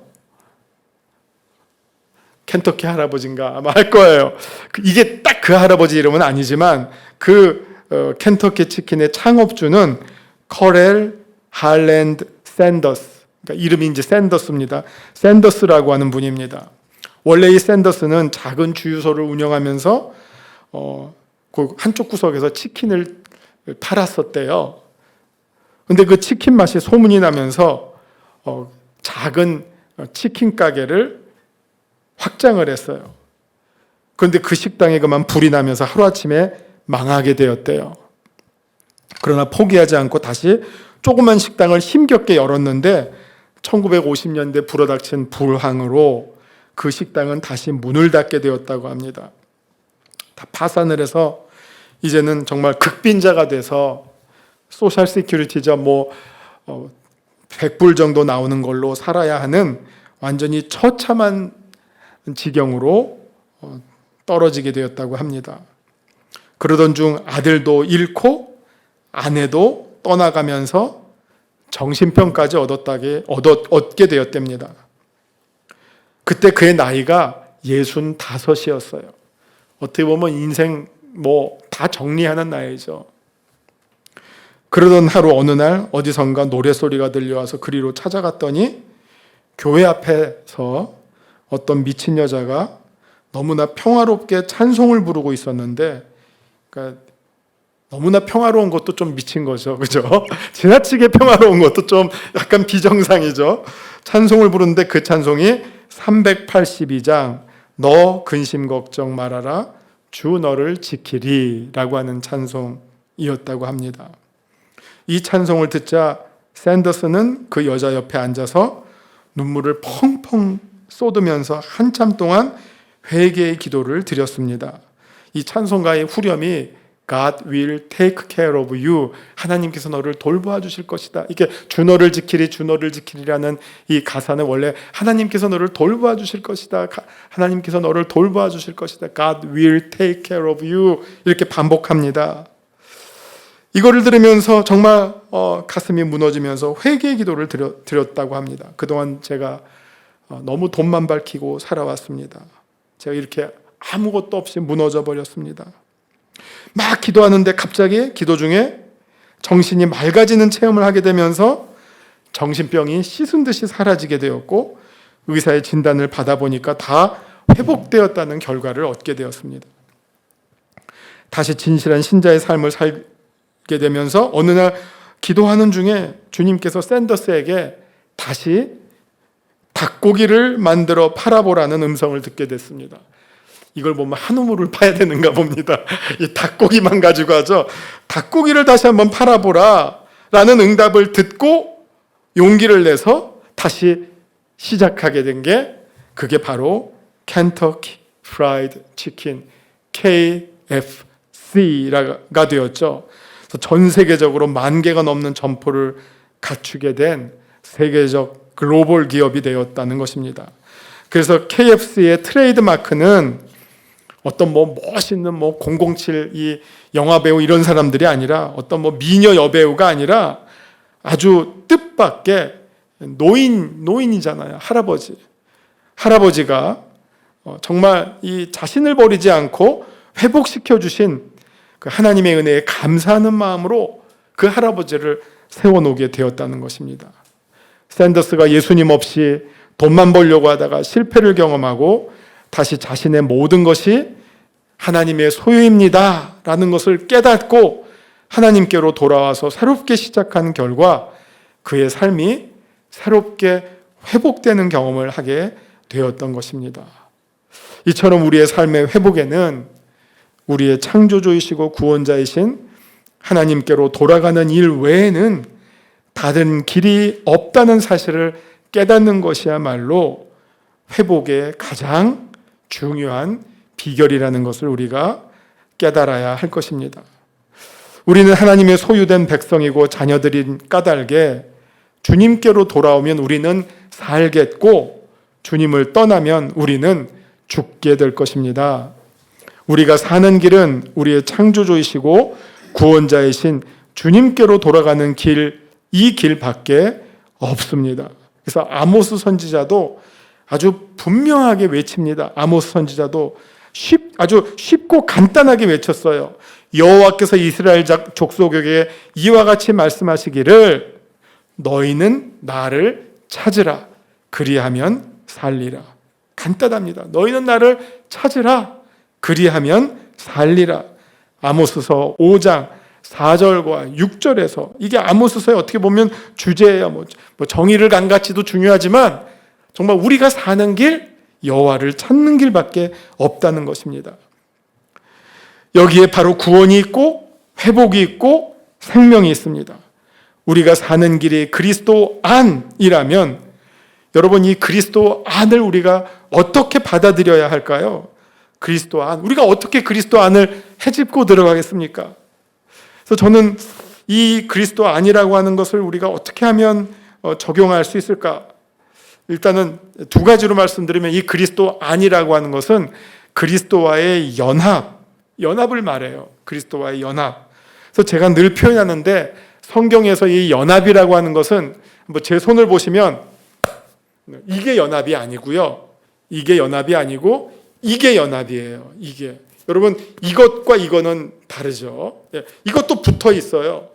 켄터키 할아버지인가 아마 할 거예요. 이게 딱 그 할아버지 이름은 아니지만 그 켄터키 치킨의 창업주는 커렐 할랜드 샌더스, 그러니까 이름이 이제 샌더스입니다. 샌더스라고 하는 분입니다. 원래 이 샌더스는 작은 주유소를 운영하면서 그 한쪽 구석에서 치킨을 팔았었대요. 근데 그 치킨 맛이 소문이 나면서 작은 치킨 가게를 확장을 했어요. 그런데 그 식당에 그만 불이 나면서 하루아침에 망하게 되었대요. 그러나 포기하지 않고 다시 조그만 식당을 힘겹게 열었는데 1950년대 불어닥친 불황으로 그 식당은 다시 문을 닫게 되었다고 합니다. 다 파산을 해서 이제는 정말 극빈자가 돼서 소셜 시큐리티죠. 뭐 100불 정도 나오는 걸로 살아야 하는 완전히 처참한 지경으로 떨어지게 되었다고 합니다. 그러던 중 아들도 잃고 아내도 떠나가면서 정신병까지 얻게 되었답니다. 그때 그의 나이가 65이었어요. 어떻게 보면 인생 뭐 다 정리하는 나이죠. 그러던 하루 어느 날 어디선가 노래소리가 들려와서 그리로 찾아갔더니 교회 앞에서 어떤 미친 여자가 너무나 평화롭게 찬송을 부르고 있었는데, 그러니까 너무나 평화로운 것도 좀 미친 거죠. 그죠? 지나치게 평화로운 것도 좀 약간 비정상이죠. 찬송을 부르는데 그 찬송이 382장 너 근심 걱정 말아라 주 너를 지키리 라고 하는 찬송이었다고 합니다. 이 찬송을 듣자 샌더스는 그 여자 옆에 앉아서 눈물을 펑펑 쏟으면서 한참 동안 회개의 기도를 드렸습니다. 이 찬송가의 후렴이 God will take care of you. 하나님께서 너를 돌보아 주실 것이다. 이게 주 너를 지키리, 주 너를 지키리라는 이 가사는 원래 하나님께서 너를 돌보아 주실 것이다. 하나님께서 너를 돌보아 주실 것이다. God will take care of you. 이렇게 반복합니다. 이거를 들으면서 정말 가슴이 무너지면서 회개의 기도를 드렸다고 합니다. 그동안 제가 너무 돈만 밝히고 살아왔습니다. 제가 이렇게 아무것도 없이 무너져 버렸습니다. 막 기도하는데 갑자기 기도 중에 정신이 맑아지는 체험을 하게 되면서 정신병이 씻은 듯이 사라지게 되었고 의사의 진단을 받아보니까 다 회복되었다는 결과를 얻게 되었습니다. 다시 진실한 신자의 삶을 살게 되면서 어느 날 기도하는 중에 주님께서 샌더스에게 다시 닭고기를 만들어 팔아보라는 음성을 듣게 됐습니다. 이걸 보면 한우물을 파야 되는가 봅니다. 이 닭고기만 가지고 하죠. 닭고기를 다시 한번 팔아보라 라는 응답을 듣고 용기를 내서 다시 시작하게 된 게 그게 바로 켄터키 프라이드 치킨 KFC가 되었죠. 그래서 전 세계적으로 10,000개가 넘는 점포를 갖추게 된 세계적 글로벌 기업이 되었다는 것입니다. 그래서 KFC의 트레이드 마크는 어떤 멋있는 007 이 영화 배우 이런 사람들이 아니라 어떤 미녀 여배우가 아니라 아주 뜻밖의 노인이잖아요. 할아버지가 정말 이 자신을 버리지 않고 회복시켜 주신 그 하나님의 은혜에 감사하는 마음으로 그 할아버지를 세워놓게 되었다는 것입니다. 샌더스가 예수님 없이 돈만 벌려고 하다가 실패를 경험하고 다시 자신의 모든 것이 하나님의 소유입니다 라는 것을 깨닫고 하나님께로 돌아와서 새롭게 시작한 결과 그의 삶이 새롭게 회복되는 경험을 하게 되었던 것입니다. 이처럼 우리의 삶의 회복에는 우리의 창조주이시고 구원자이신 하나님께로 돌아가는 일 외에는 다른 길이 없다는 사실을 깨닫는 것이야말로 회복의 가장 중요한 비결이라는 것을 우리가 깨달아야 할 것입니다. 우리는 하나님의 소유된 백성이고 자녀들인 까닭에 주님께로 돌아오면 우리는 살겠고 주님을 떠나면 우리는 죽게 될 것입니다. 우리가 사는 길은 우리의 창조주이시고 구원자이신 주님께로 돌아가는 길, 이 길밖에 없습니다. 그래서 아모스 선지자도 아주 분명하게 외칩니다. 아모스 선지자도 아주 쉽고 간단하게 외쳤어요. 여호와께서 이스라엘 족속에게 이와 같이 말씀하시기를 너희는 나를 찾으라 그리하면 살리라. 간단합니다. 너희는 나를 찾으라 그리하면 살리라. 아모스서 5장 4절과 6절에서 이게 아모스서의 어떻게 보면 주제예요. 정의를 간같이도 중요하지만 정말 우리가 사는 길, 여호와를 찾는 길밖에 없다는 것입니다. 여기에 바로 구원이 있고 회복이 있고 생명이 있습니다. 우리가 사는 길이 그리스도 안이라면 여러분 이 그리스도 안을 우리가 어떻게 받아들여야 할까요? 그리스도 안, 우리가 어떻게 그리스도 안을 헤집고 들어가겠습니까? 그래서 저는 이 그리스도 안이라고 하는 것을 우리가 어떻게 하면 적용할 수 있을까? 일단은 두 가지로 말씀드리면 이 그리스도 안이라고 하는 것은 그리스도와의 연합을 말해요. 그리스도와의 연합. 그래서 제가 늘 표현하는데 성경에서 이 연합이라고 하는 것은 제 손을 보시면 이게 연합이 아니고요. 이게 연합이 아니고 이게 연합이에요. 이게. 여러분 이것과 이거는 다르죠. 이것도 붙어 있어요.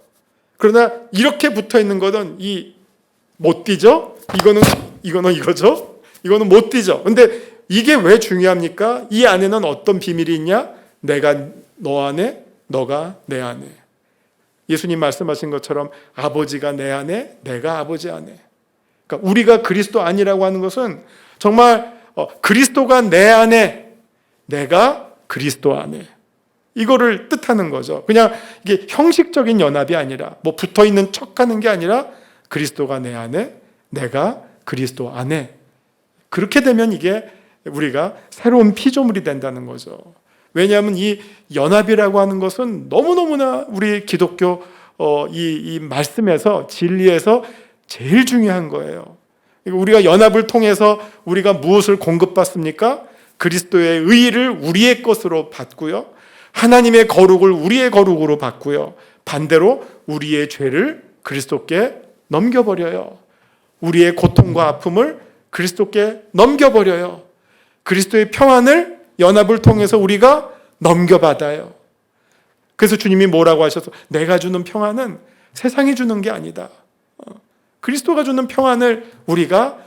그러나 이렇게 붙어 있는 것은 못 뛰죠. 이거는 이거죠. 이거는 못 뛰죠. 근데 이게 왜 중요합니까? 이 안에는 어떤 비밀이 있냐? 내가 너 안에, 너가 내 안에. 예수님 말씀하신 것처럼 아버지가 내 안에, 내가 아버지 안에. 그러니까 우리가 그리스도 안이라고 하는 것은 정말 그리스도가 내 안에, 내가 그리스도 안에. 이거를 뜻하는 거죠. 그냥 이게 형식적인 연합이 아니라 붙어 있는 척하는 게 아니라 그리스도가 내 안에, 내가 그리스도 안에. 그렇게 되면 이게 우리가 새로운 피조물이 된다는 거죠. 왜냐하면 이 연합이라고 하는 것은 너무너무나 우리 기독교 이 말씀에서 진리에서 제일 중요한 거예요. 우리가 연합을 통해서 우리가 무엇을 공급받습니까? 그리스도의 의의를 우리의 것으로 받고요. 하나님의 거룩을 우리의 거룩으로 받고요. 반대로 우리의 죄를 그리스도께 넘겨버려요. 우리의 고통과 아픔을 그리스도께 넘겨버려요. 그리스도의 평안을 연합을 통해서 우리가 넘겨받아요. 그래서 주님이 뭐라고 하셔서 내가 주는 평안은 세상이 주는 게 아니다. 그리스도가 주는 평안을 우리가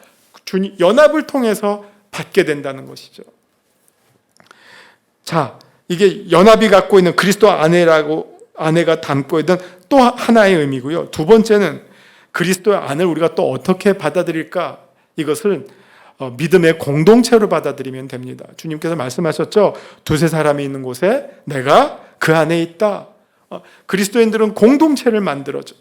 연합을 통해서 받게 된다는 것이죠. 자, 이게 연합이 갖고 있는 그리스도 안에가 담고 있는 또 하나의 의미고요. 두 번째는 그리스도의 안을 우리가 또 어떻게 받아들일까? 이것을 믿음의 공동체로 받아들이면 됩니다. 주님께서 말씀하셨죠. 두세 사람이 있는 곳에 내가 그 안에 있다. 그리스도인들은 공동체를 만들어줘.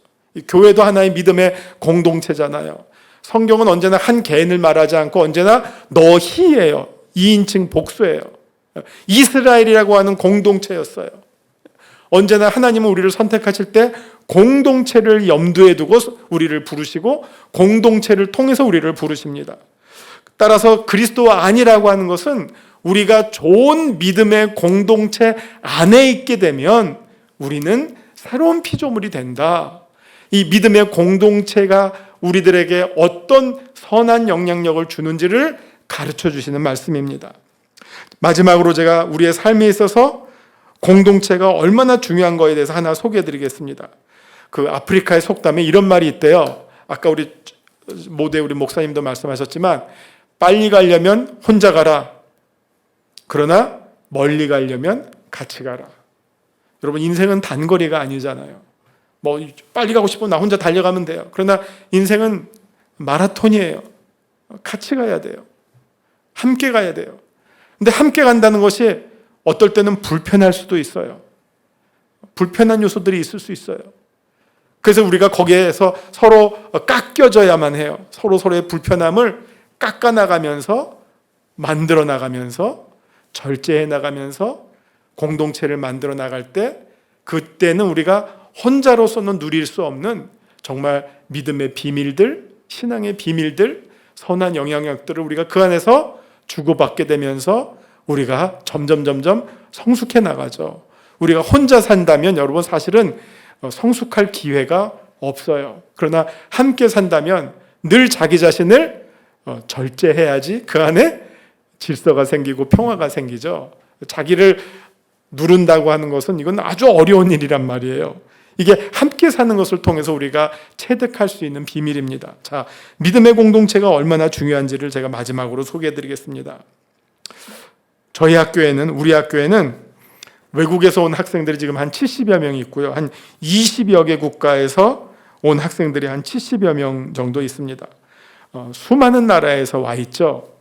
교회도 하나의 믿음의 공동체잖아요. 성경은 언제나 한 개인을 말하지 않고 언제나 너희예요. 2인칭 복수예요. 이스라엘이라고 하는 공동체였어요. 언제나 하나님은 우리를 선택하실 때 공동체를 염두에 두고 우리를 부르시고 공동체를 통해서 우리를 부르십니다. 따라서 그리스도 안이라고 하는 것은 우리가 좋은 믿음의 공동체 안에 있게 되면 우리는 새로운 피조물이 된다. 이 믿음의 공동체가 우리들에게 어떤 선한 영향력을 주는지를 가르쳐 주시는 말씀입니다. 마지막으로 제가 우리의 삶에 있어서 공동체가 얼마나 중요한 거에 대해서 하나 소개해 드리겠습니다. 그 아프리카의 속담에 이런 말이 있대요. 아까 우리 목사님도 말씀하셨지만, 빨리 가려면 혼자 가라. 그러나 멀리 가려면 같이 가라. 여러분, 인생은 단거리가 아니잖아요. 뭐 빨리 가고 싶으면 나 혼자 달려가면 돼요. 그러나 인생은 마라톤이에요. 같이 가야 돼요. 함께 가야 돼요. 근데 함께 간다는 것이 어떨 때는 불편할 수도 있어요. 불편한 요소들이 있을 수 있어요. 그래서 우리가 거기에서 서로 깎여져야만 해요. 서로의 불편함을 깎아나가면서, 만들어 나가면서, 절제해 나가면서 공동체를 만들어 나갈 때, 그때는 우리가 혼자로서는 누릴 수 없는 정말 믿음의 비밀들, 신앙의 비밀들, 선한 영향력들을 우리가 그 안에서 주고받게 되면서 우리가 점점 성숙해 나가죠. 우리가 혼자 산다면 여러분 사실은 성숙할 기회가 없어요. 그러나 함께 산다면 늘 자기 자신을 절제해야지 그 안에 질서가 생기고 평화가 생기죠. 자기를 누른다고 하는 것은 이건 아주 어려운 일이란 말이에요. 이게 함께 사는 것을 통해서 우리가 체득할 수 있는 비밀입니다. 자, 믿음의 공동체가 얼마나 중요한지를 제가 마지막으로 소개해 드리겠습니다. 우리 학교에는 외국에서 온 학생들이 지금 한 70여 명이 있고요. 한 20여 개 국가에서 온 학생들이 한 70여 명 정도 있습니다. 수많은 나라에서 와 있죠.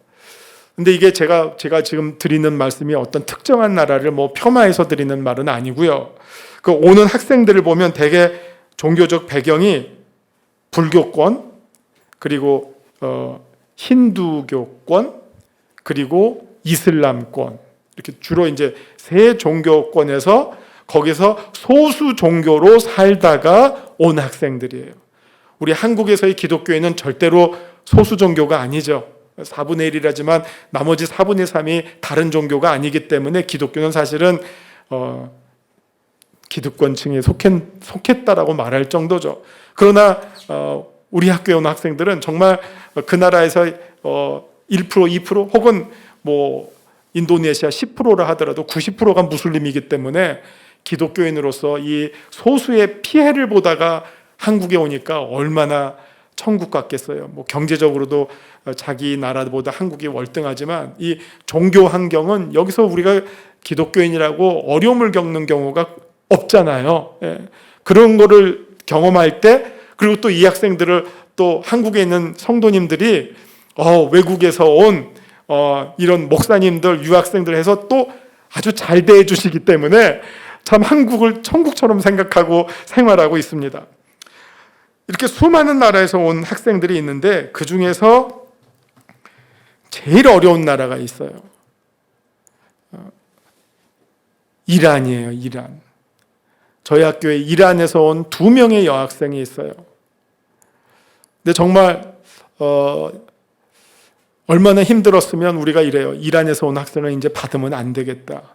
근데 이게 제가 지금 드리는 말씀이 어떤 특정한 나라를 폄하해서 드리는 말은 아니고요. 그 오는 학생들을 보면 대개 종교적 배경이 불교권, 그리고 힌두교권, 그리고 이슬람권, 이렇게 주로 이제 세 종교권에서 거기서 소수 종교로 살다가 온 학생들이에요. 우리 한국에서의 기독교회는 절대로 소수 종교가 아니죠. 4분의 1이라지만 나머지 4분의 3이 다른 종교가 아니기 때문에 기독교는 사실은 기득권층에 속했다라고 말할 정도죠. 그러나 우리 학교에 온 학생들은 정말 그 나라에서 1%, 2% 혹은 인도네시아 10%라 하더라도 90%가 무슬림이기 때문에 기독교인으로서 이 소수의 피해를 보다가 한국에 오니까 얼마나 천국 같겠어요. 경제적으로도 자기 나라보다 한국이 월등하지만 이 종교 환경은 여기서 우리가 기독교인이라고 어려움을 겪는 경우가 없잖아요. 그런 거를 경험할 때, 그리고 또 이 학생들을 또 한국에 있는 성도님들이 외국에서 온 이런 목사님들, 유학생들 해서 또 아주 잘 대해 주시기 때문에 참 한국을 천국처럼 생각하고 생활하고 있습니다. 이렇게 수많은 나라에서 온 학생들이 있는데 그 중에서 제일 어려운 나라가 있어요. 이란이에요. 이란. 저희 학교에 이란에서 온 2명의 여학생이 있어요. 근데 정말 얼마나 힘들었으면 우리가 이래요. 이란에서 온 학생을 이제 받으면 안 되겠다.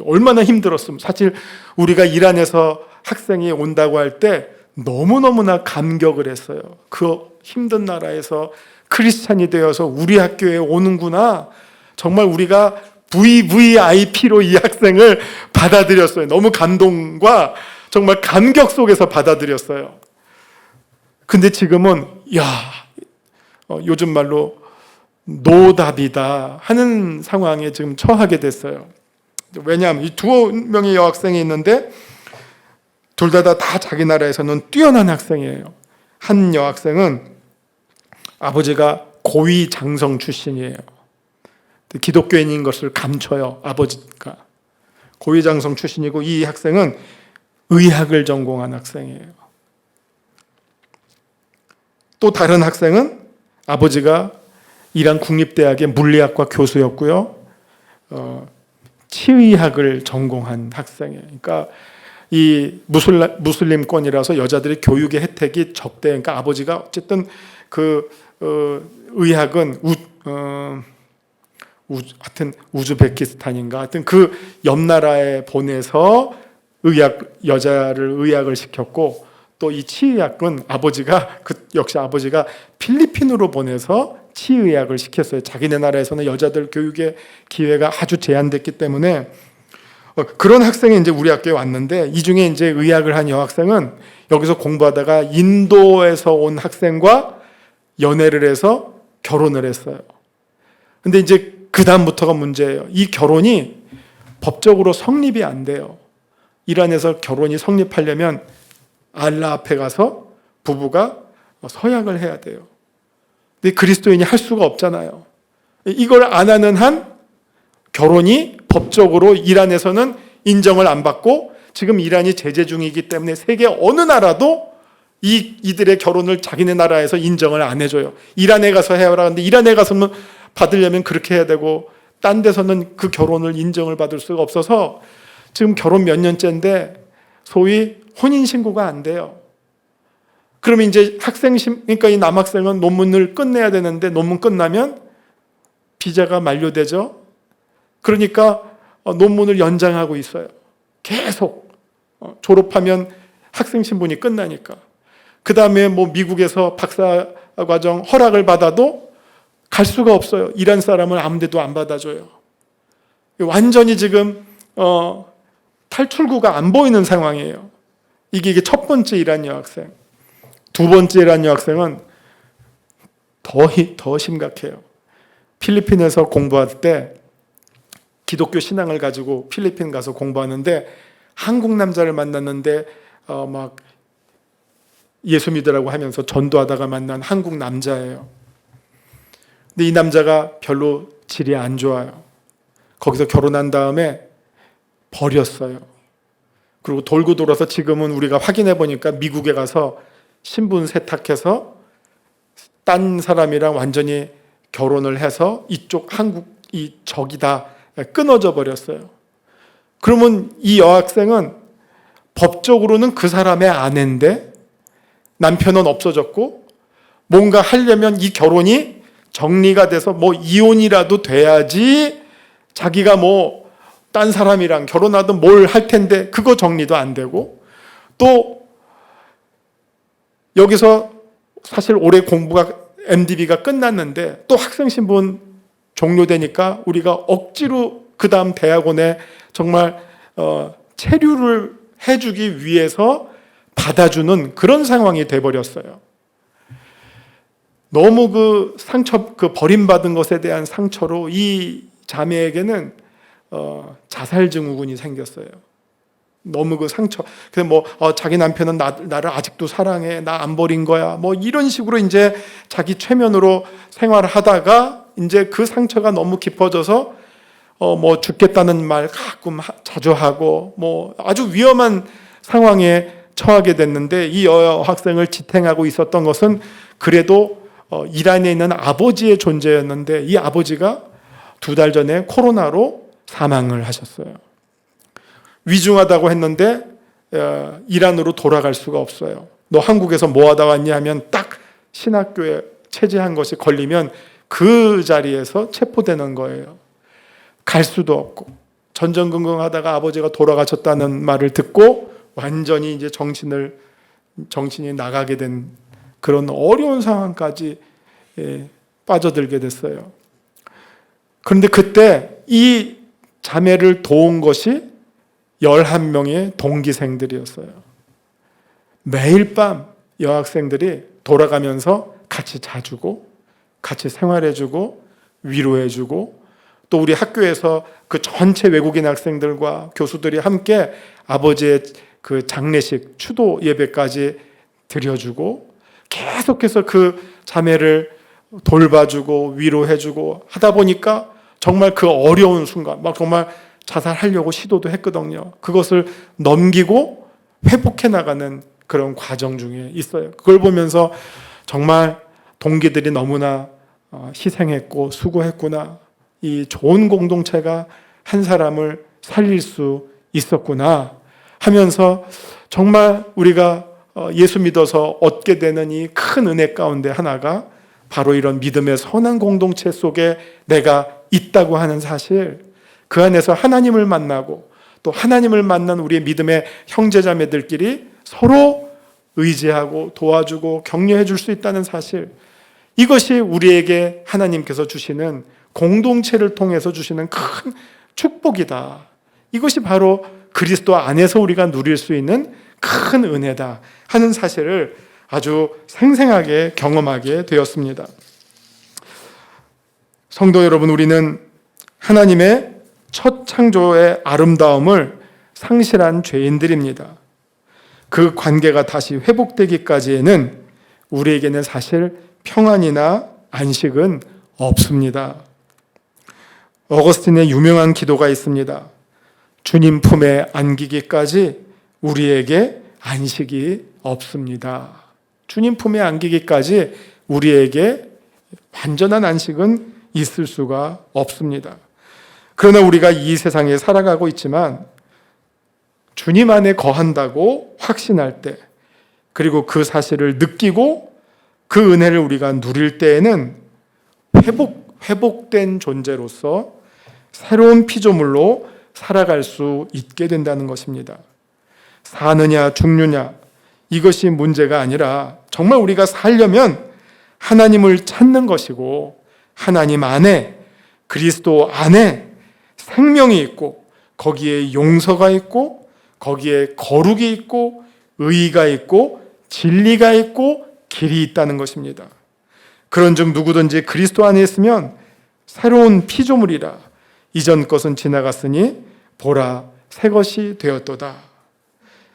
얼마나 힘들었으면. 사실 우리가 이란에서 학생이 온다고 할 때 너무너무나 감격을 했어요. 그 힘든 나라에서 크리스찬이 되어서 우리 학교에 오는구나. 정말 우리가 VVIP로 이 학생을 받아들였어요. 너무 감동과 정말 감격 속에서 받아들였어요. 근데 지금은 요즘 말로 노답이다 하는 상황에 지금 처하게 됐어요. 왜냐하면 이 2명의 여학생이 있는데 둘 다 자기 나라에서는 뛰어난 학생이에요. 한 여학생은 아버지가 고위 장성 출신이에요. 기독교인인 것을 감춰요. 아버지가 고위 장성 출신이고, 이 학생은 의학을 전공한 학생이에요. 또 다른 학생은 아버지가 이란 국립대학의 물리학과 교수였고요. 치의학을 전공한 학생이에요. 그러니까 이 무슬림권이라서 여자들의 교육의 혜택이 적대. 그러니까 아버지가 어쨌든 그 의학은 하여튼 우즈베키스탄인가 하여튼 그 옆 나라에 보내서 여자를 의학을 시켰고, 또 이 치의학은 아버지가 역시 아버지가 필리핀으로 보내서 치의학을 시켰어요. 자기네 나라에서는 여자들 교육의 기회가 아주 제한됐기 때문에. 그런 학생이 이제 우리 학교에 왔는데, 이 중에 이제 의학을 한 여학생은 여기서 공부하다가 인도에서 온 학생과 연애를 해서 결혼을 했어요. 근데 이제 그 다음부터가 문제예요. 이 결혼이 법적으로 성립이 안 돼요. 이란에서 결혼이 성립하려면 알라 앞에 가서 부부가 서약을 해야 돼요. 근데 그리스도인이 할 수가 없잖아요. 이걸 안 하는 한 결혼이 법적으로 이란에서는 인정을 안 받고, 지금 이란이 제재 중이기 때문에 세계 어느 나라도 이들의 결혼을 자기네 나라에서 인정을 안 해줘요. 이란에 가서 해라. 근데 이란에 가서는 받으려면 그렇게 해야 되고, 딴 데서는 그 결혼을 인정을 받을 수가 없어서 지금 결혼 몇 년째인데 소위 혼인신고가 안 돼요. 그러면 이제 그러니까 이 남학생은 논문을 끝내야 되는데, 논문 끝나면 비자가 만료되죠. 그러니까 논문을 연장하고 있어요. 계속 졸업하면 학생 신분이 끝나니까. 그 다음에 뭐 미국에서 박사과정 허락을 받아도 갈 수가 없어요. 이란 사람을 아무 데도 안 받아줘요. 완전히 지금 탈출구가 안 보이는 상황이에요. 이게 첫 번째 이란 여학생. 두 번째 이란 여학생은 더 심각해요. 필리핀에서 공부할 때 기독교 신앙을 가지고 필리핀 가서 공부하는데, 한국 남자를 만났는데 막 예수 믿으라고 하면서 전도하다가 만난 한국 남자예요. 근데 이 남자가 별로 질이 안 좋아요. 거기서 결혼한 다음에 버렸어요. 그리고 돌고 돌아서 지금은 우리가 확인해 보니까 미국에 가서 신분 세탁해서 딴 사람이랑 완전히 결혼을 해서 이쪽 한국이 적이다 끊어져 버렸어요. 그러면 이 여학생은 법적으로는 그 사람의 아내인데 남편은 없어졌고, 뭔가 하려면 이 결혼이 정리가 돼서 뭐 이혼이라도 돼야지 자기가 뭐 딴 사람이랑 결혼하든 뭘 할 텐데, 그거 정리도 안 되고, 또 여기서 사실 올해 공부가 MDB가 끝났는데 또 학생 신분 종료되니까 우리가 억지로 그 다음 대학원에 정말 체류를 해주기 위해서 받아주는 그런 상황이 돼버렸어요. 너무 그 상처, 그 버림받은 것에 대한 상처로 이 자매에게는 자살 증후군이 생겼어요. 너무 그 상처. 그래서 뭐 자기 남편은 나를 아직도 사랑해, 나 안 버린 거야, 뭐 이런 식으로 이제 자기 최면으로 생활하다가 이제 그 상처가 너무 깊어져서 뭐 죽겠다는 말 가끔 자주 하고, 뭐 아주 위험한 상황에 처하게 됐는데, 이 여학생을 지탱하고 있었던 것은 그래도 이란에 있는 아버지의 존재였는데, 이 아버지가 2달 전에 코로나로 사망을 하셨어요. 위중하다고 했는데 이란으로 돌아갈 수가 없어요. 너 한국에서 뭐 하다 왔냐 하면 딱 신학교에 체제한 것이 걸리면 그 자리에서 체포되는 거예요. 갈 수도 없고, 전전긍긍하다가 아버지가 돌아가셨다는 말을 듣고 완전히 이제 정신이 나가게 된 그런 어려운 상황까지 빠져들게 됐어요. 그런데 그때 이 자매를 도운 것이 11명의 동기생들이었어요. 매일 밤 여학생들이 돌아가면서 같이 자주고, 같이 생활해주고, 위로해주고, 또 우리 학교에서 그 전체 외국인 학생들과 교수들이 함께 아버지의 그 장례식, 추도 예배까지 드려주고, 계속해서 그 자매를 돌봐주고 위로해주고 하다 보니까 정말 그 어려운 순간, 막 정말 자살하려고 시도도 했거든요. 그것을 넘기고 회복해 나가는 그런 과정 중에 있어요. 그걸 보면서 정말 동기들이 너무나 희생했고 수고했구나, 이 좋은 공동체가 한 사람을 살릴 수 있었구나 하면서, 정말 우리가 예수 믿어서 얻게 되는 이 큰 은혜 가운데 하나가 바로 이런 믿음의 선한 공동체 속에 내가 있다고 하는 사실, 그 안에서 하나님을 만나고 또 하나님을 만난 우리의 믿음의 형제자매들끼리 서로 의지하고 도와주고 격려해 줄 수 있다는 사실, 이것이 우리에게 하나님께서 주시는, 공동체를 통해서 주시는 큰 축복이다. 이것이 바로 그리스도 안에서 우리가 누릴 수 있는 큰 은혜다 하는 사실을 아주 생생하게 경험하게 되었습니다. 성도 여러분, 우리는 하나님의 첫 창조의 아름다움을 상실한 죄인들입니다. 그 관계가 다시 회복되기까지에는 우리에게는 사실 평안이나 안식은 없습니다. 어거스틴의 유명한 기도가 있습니다. 주님 품에 안기기까지 우리에게 안식이 없습니다. 주님 품에 안기기까지 우리에게 완전한 안식은 있을 수가 없습니다. 그러나 우리가 이 세상에 살아가고 있지만 주님 안에 거한다고 확신할 때, 그리고 그 사실을 느끼고 그 은혜를 우리가 누릴 때에는 회복된 존재로서 새로운 피조물로 살아갈 수 있게 된다는 것입니다. 사느냐 죽느냐 이것이 문제가 아니라 정말 우리가 살려면 하나님을 찾는 것이고, 하나님 안에, 그리스도 안에 생명이 있고, 거기에 용서가 있고, 거기에 거룩이 있고, 의의가 있고, 진리가 있고, 길이 있다는 것입니다. 그런즉 누구든지 그리스도 안에 있으면 새로운 피조물이라, 이전 것은 지나갔으니 보라 새 것이 되었도다.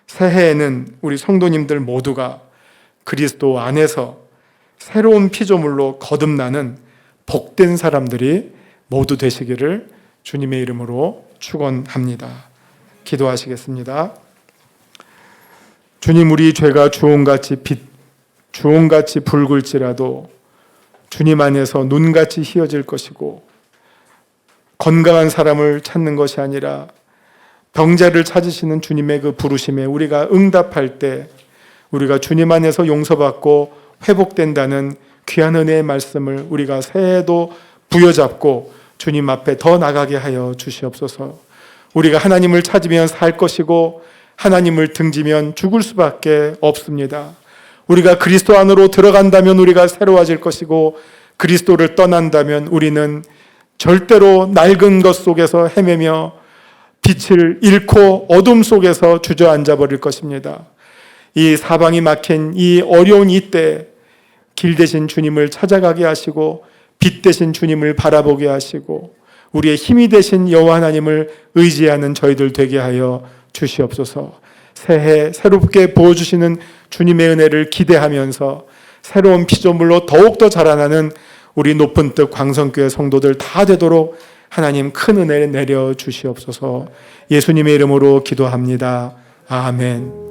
새해에는 우리 성도님들 모두가 그리스도 안에서 새로운 피조물로 거듭나는 복된 사람들이 모두 되시기를 주님의 이름으로 축원합니다. 기도하시겠습니다. 주님, 우리 죄가 주홍같이 붉을지라도 주님 안에서 눈같이 희어질 것이고, 건강한 사람을 찾는 것이 아니라 병자를 찾으시는 주님의 그 부르심에 우리가 응답할 때 우리가 주님 안에서 용서받고 회복된다는 귀한 은혜의 말씀을 우리가 새해에도 부여잡고 주님 앞에 더 나가게 하여 주시옵소서. 우리가 하나님을 찾으면 살 것이고 하나님을 등지면 죽을 수밖에 없습니다. 우리가 그리스도 안으로 들어간다면 우리가 새로워질 것이고, 그리스도를 떠난다면 우리는 절대로 낡은 것 속에서 헤매며 빛을 잃고 어둠 속에서 주저앉아 버릴 것입니다. 이 사방이 막힌 이 어려운 이때 길 대신 주님을 찾아가게 하시고, 빛 대신 주님을 바라보게 하시고, 우리의 힘이 되신 여호와 하나님을 의지하는 저희들 되게 하여 주시옵소서. 새해 새롭게 부어주시는 주님의 은혜를 기대하면서 새로운 피조물로 더욱더 자라나는 우리 높은 뜻 광성교회 성도들 다 되도록 하나님 큰 은혜를 내려 주시옵소서. 예수님의 이름으로 기도합니다. 아멘.